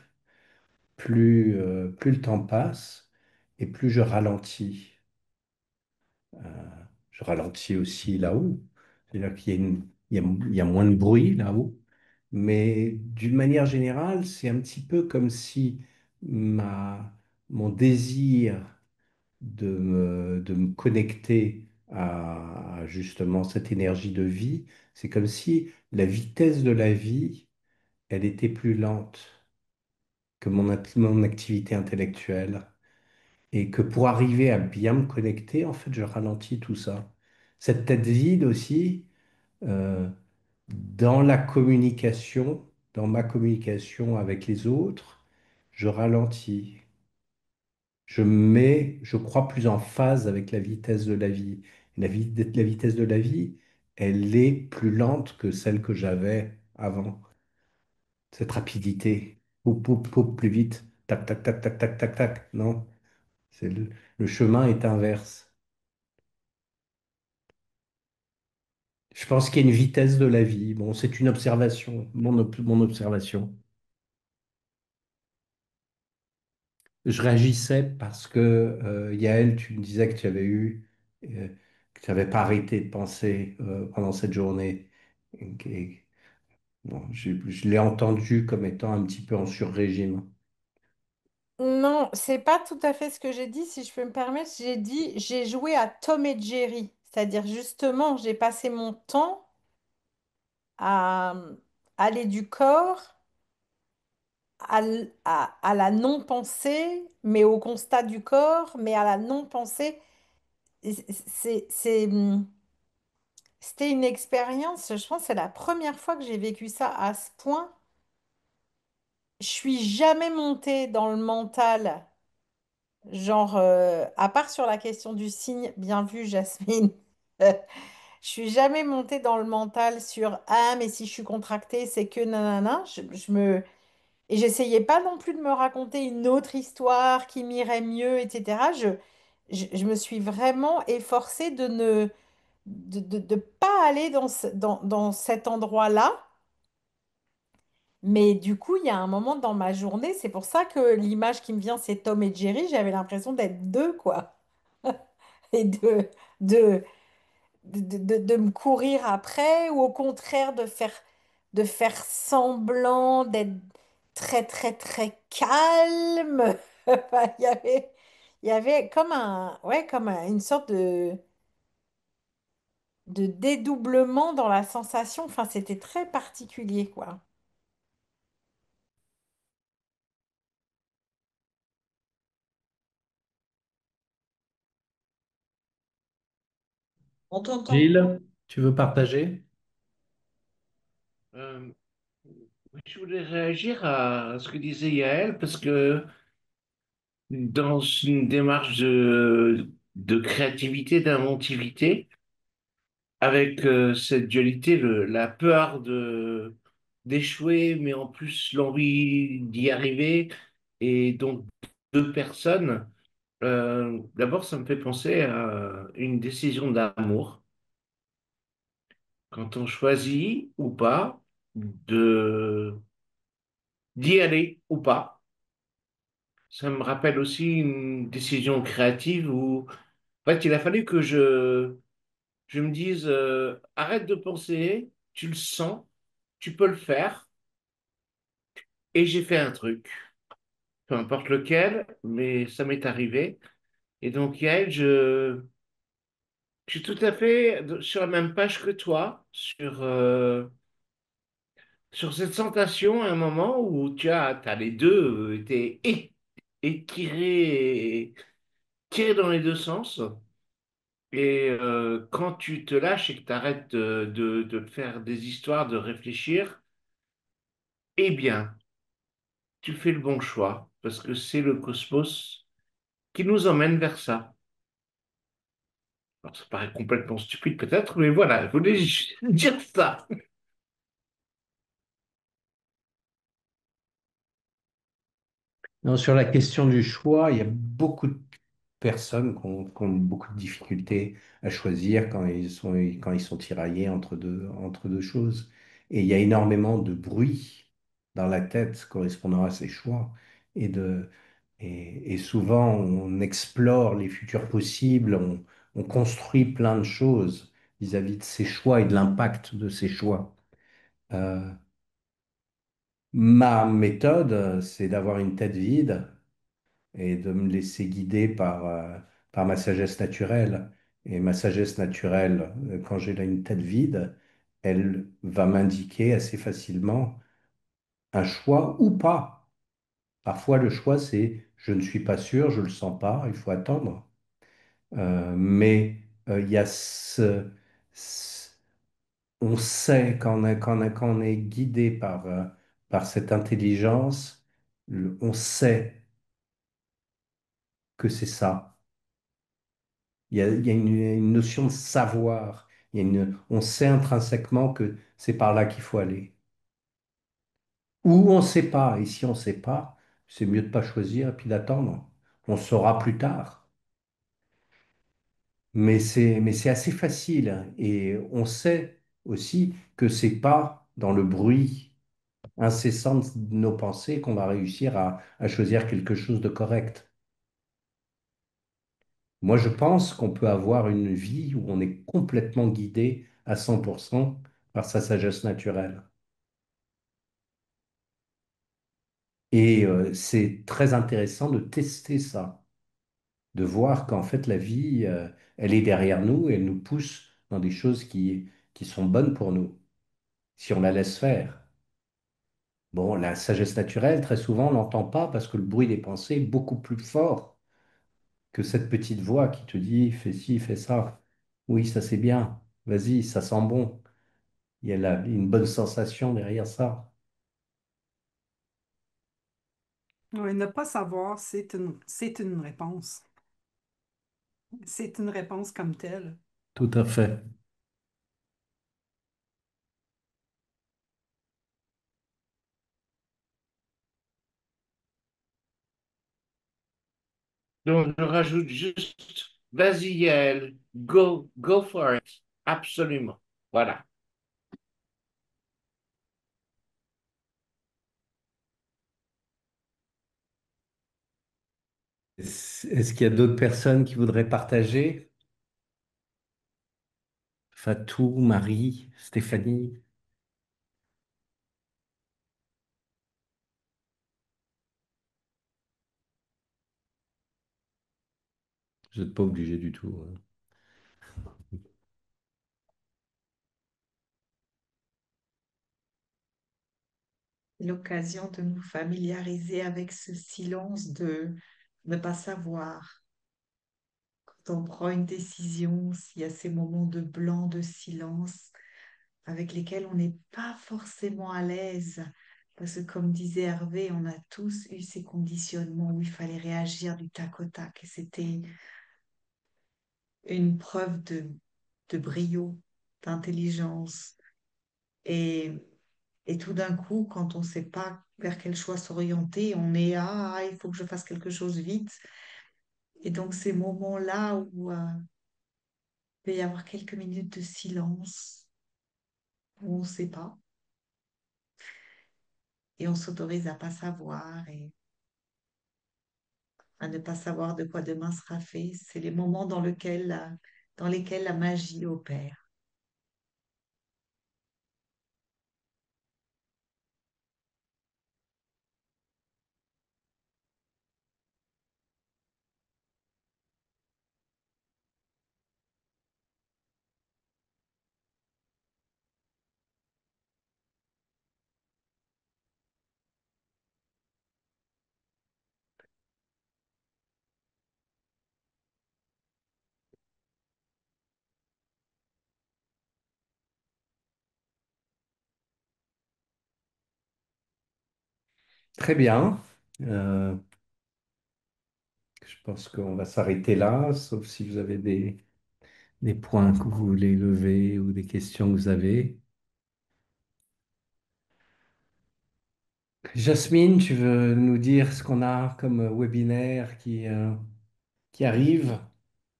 plus le temps passe et plus je ralentis. Euh, je ralentis aussi là-haut. C'est-à-dire qu'il y a il y a moins de bruit là-haut. Mais d'une manière générale, c'est un petit peu comme si mon désir de me connecter à justement cette énergie de vie, c'est comme si la vitesse de la vie, elle était plus lente que mon activité intellectuelle. Et que pour arriver à bien me connecter, en fait, je ralentis tout ça. Cette tête vide aussi, euh, dans la communication, dans ma communication avec les autres, je ralentis. Je me mets, je crois, plus en phase avec la vitesse de la vie. La vitesse de la vie, elle est plus lente que celle que j'avais avant. Cette rapidité, poup, poup, poup, plus vite, tac, tac, tac, tac, tac, tac, tac. Non, le chemin est inverse. Je pense qu'il y a une vitesse de la vie. Bon, c'est une observation, mon observation. Je réagissais parce que, Yael, tu me disais que tu avais que tu n'avais pas arrêté de penser pendant cette journée. Bon, je l'ai entendu comme étant un petit peu en sur-régime. Non, c'est pas tout à fait ce que j'ai dit, si je peux me permettre. J'ai dit, j'ai joué à Tom et Jerry. C'est-à-dire, justement, j'ai passé mon temps à aller du corps à la non-pensée, mais au constat du corps, mais à la non-pensée. Et c'était une expérience, je pense, que c'est la première fois que j'ai vécu ça à ce point. Je suis jamais montée dans le mental, genre, à part sur la question du signe, bien vu, Jasmine. Je suis jamais montée dans le mental sur ah, mais si je suis contractée, c'est que nanana. Et j'essayais pas non plus de me raconter une autre histoire qui m'irait mieux, etc. Je me suis vraiment efforcée de pas aller dans cet endroit-là. Mais du coup, il y a un moment dans ma journée, c'est pour ça que l'image qui me vient, c'est Tom et Jerry. J'avais l'impression d'être deux, quoi. Et de, de me courir après, ou au contraire de faire semblant d'être très, très, très calme. Enfin, il y avait comme ouais, une sorte de dédoublement dans la sensation. Enfin, c'était très particulier, quoi. On t'entend. Gilles, tu veux partager? Euh, je voulais réagir à ce que disait Yael parce que dans une démarche de créativité, d'inventivité, avec cette dualité, la peur d'échouer, mais en plus l'envie d'y arriver, et donc deux personnes, d'abord ça me fait penser à une décision d'amour, quand on choisit ou pas de d'y aller ou pas. Ça me rappelle aussi une décision créative où, en fait, il a fallu que je me dise, arrête de penser, tu le sens, tu peux le faire, et j'ai fait un truc, peu importe lequel, mais ça m'est arrivé. Et donc, Yael, je suis tout à fait sur la même page que toi, sur cette sensation à un moment où t'as les deux, t'es tiré dans les deux sens. Et quand tu te lâches et que tu arrêtes de faire des histoires, de réfléchir, eh bien, tu fais le bon choix, parce que c'est le cosmos qui nous emmène vers ça. Alors, ça paraît complètement stupide peut-être, mais voilà, je voulais juste dire ça. Non, sur la question du choix, il y a beaucoup de personnes qui ont beaucoup de difficultés à choisir quand ils sont tiraillés entre deux choses. Et il y a énormément de bruit dans la tête correspondant à ces choix. Et souvent, on explore les futurs possibles, on construit plein de choses. vis-à-vis de ses choix et de l'impact de ses choix. Euh, Ma méthode, c'est d'avoir une tête vide et de me laisser guider par ma sagesse naturelle. Et ma sagesse naturelle, quand j'ai là une tête vide, elle va m'indiquer assez facilement un choix ou pas. Parfois, le choix, c'est je ne suis pas sûr, je ne le sens pas, il faut attendre. Mais il y a on sait quand on est guidé par cette intelligence, on sait que c'est ça. Il y a une notion de savoir. On sait intrinsèquement que c'est par là qu'il faut aller. Ou on ne sait pas. Et si on ne sait pas, c'est mieux de ne pas choisir et puis d'attendre. On saura plus tard. Mais c'est assez facile, hein. Et on sait aussi que c'est pas dans le bruit incessant de nos pensées qu'on va réussir à choisir quelque chose de correct. Moi, je pense qu'on peut avoir une vie où on est complètement guidé à 100% par sa sagesse naturelle. Et c'est très intéressant de tester ça, de voir qu'en fait la vie, elle est derrière nous et elle nous pousse dans des choses qui sont bonnes pour nous, si on la laisse faire. Bon, la sagesse naturelle, très souvent, on n'entend pas parce que le bruit des pensées est beaucoup plus fort que cette petite voix qui te dit, fais ci, fais ça. Oui, ça c'est bien. Vas-y, ça sent bon. Il y a une bonne sensation derrière ça. Oui, ne pas savoir, c'est une réponse. C'est une réponse comme telle. Tout à fait. Donc, je rajoute juste, vas-y, Yael, go for it. Absolument. Voilà. Est-ce qu'il y a d'autres personnes qui voudraient partager? Fatou, Marie, Stéphanie? Vous n'êtes pas obligé du tout, hein. L'occasion de nous familiariser avec ce silence de ne pas savoir. Quand on prend une décision, s'il y a ces moments de blanc, de silence, avec lesquels on n'est pas forcément à l'aise. Parce que comme disait Hervé, on a tous eu ces conditionnements où il fallait réagir du tac au tac. Et c'était une preuve de brio, d'intelligence. Et, et tout d'un coup, quand on ne sait pas vers quel choix s'orienter, on est ah, il faut que je fasse quelque chose vite. Et donc ces moments-là où il peut y avoir quelques minutes de silence, où on ne sait pas, et on s'autorise à pas savoir et à ne pas savoir de quoi demain sera fait. C'est les moments dans lesquels la magie opère. Très bien. Euh, je pense qu'on va s'arrêter là, sauf si vous avez des points que vous voulez lever ou des questions que vous avez. Jasmine, tu veux nous dire ce qu'on a comme webinaire qui arrive?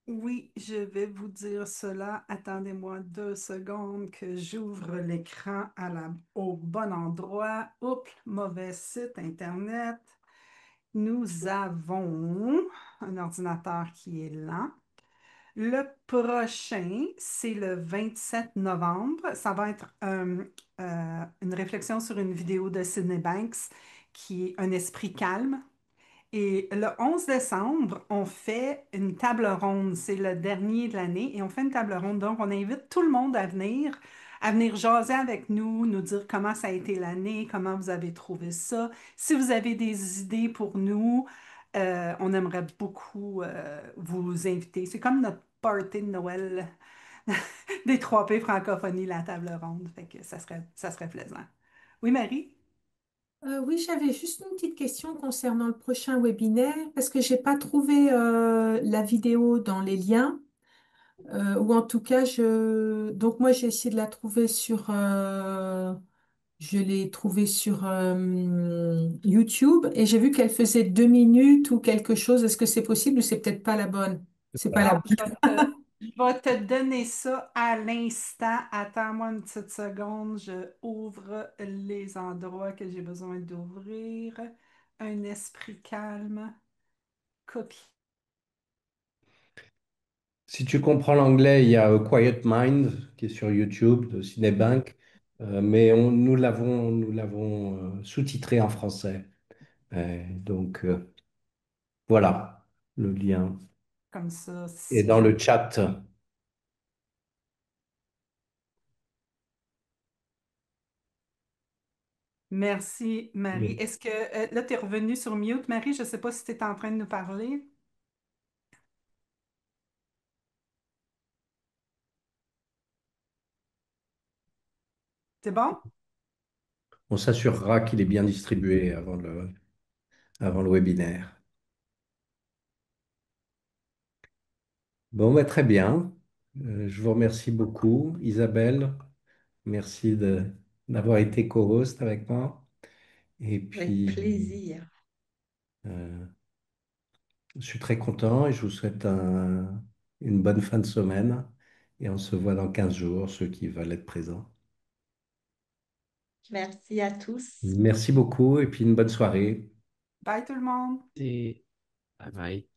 Oui, je vais vous dire cela. Attendez-moi 2 secondes que j'ouvre l'écran au bon endroit. Oups, mauvais site Internet. Nous avons un ordinateur qui est lent. Le prochain, c'est le 27 novembre. Ça va être une réflexion sur une vidéo de Sydney Banks qui est Un esprit calme. Et le 11 décembre, on fait une table ronde. C'est le dernier de l'année et on fait une table ronde. Donc, on invite tout le monde à venir jaser avec nous, nous dire comment ça a été l'année, comment vous avez trouvé ça. Si vous avez des idées pour nous, on aimerait beaucoup vous inviter. C'est comme notre party de Noël des 3P francophonie, la table ronde. Fait que ça serait plaisant. Oui, Marie? Oui, j'avais juste une petite question concernant le prochain webinaire parce que j'ai pas trouvé la vidéo dans les liens. Ou en tout cas, donc moi j'ai essayé de la trouver je l'ai trouvée sur YouTube et j'ai vu qu'elle faisait 2 minutes ou quelque chose. Est-ce que c'est possible ou c'est peut-être pas la bonne? C'est pas la Ah, bonne. je vais te donner ça à l'instant. Attends-moi une petite seconde. Je ouvre les endroits que j'ai besoin d'ouvrir. Un esprit calme. Copie. Si tu comprends l'anglais, il y a Quiet Mind qui est sur YouTube de Cinebank, mais nous l'avons sous-titré en français. Donc voilà, le lien Comme ça, est si dans jamais. le chat. Merci, Marie. Est-ce que là, tu es revenue sur mute, Marie? Je ne sais pas si tu es en train de nous parler. C'est bon? On s'assurera qu'il est bien distribué avant le webinaire. Bon, bah, très bien. Je vous remercie beaucoup, Isabelle. Merci d'avoir été co-host avec moi. Et Avec puis, plaisir. euh, je suis très content et je vous souhaite une bonne fin de semaine. Et on se voit dans 15 jours, ceux qui veulent être présents. Merci à tous. Merci beaucoup et puis une bonne soirée. Bye tout le monde! Et bye bye.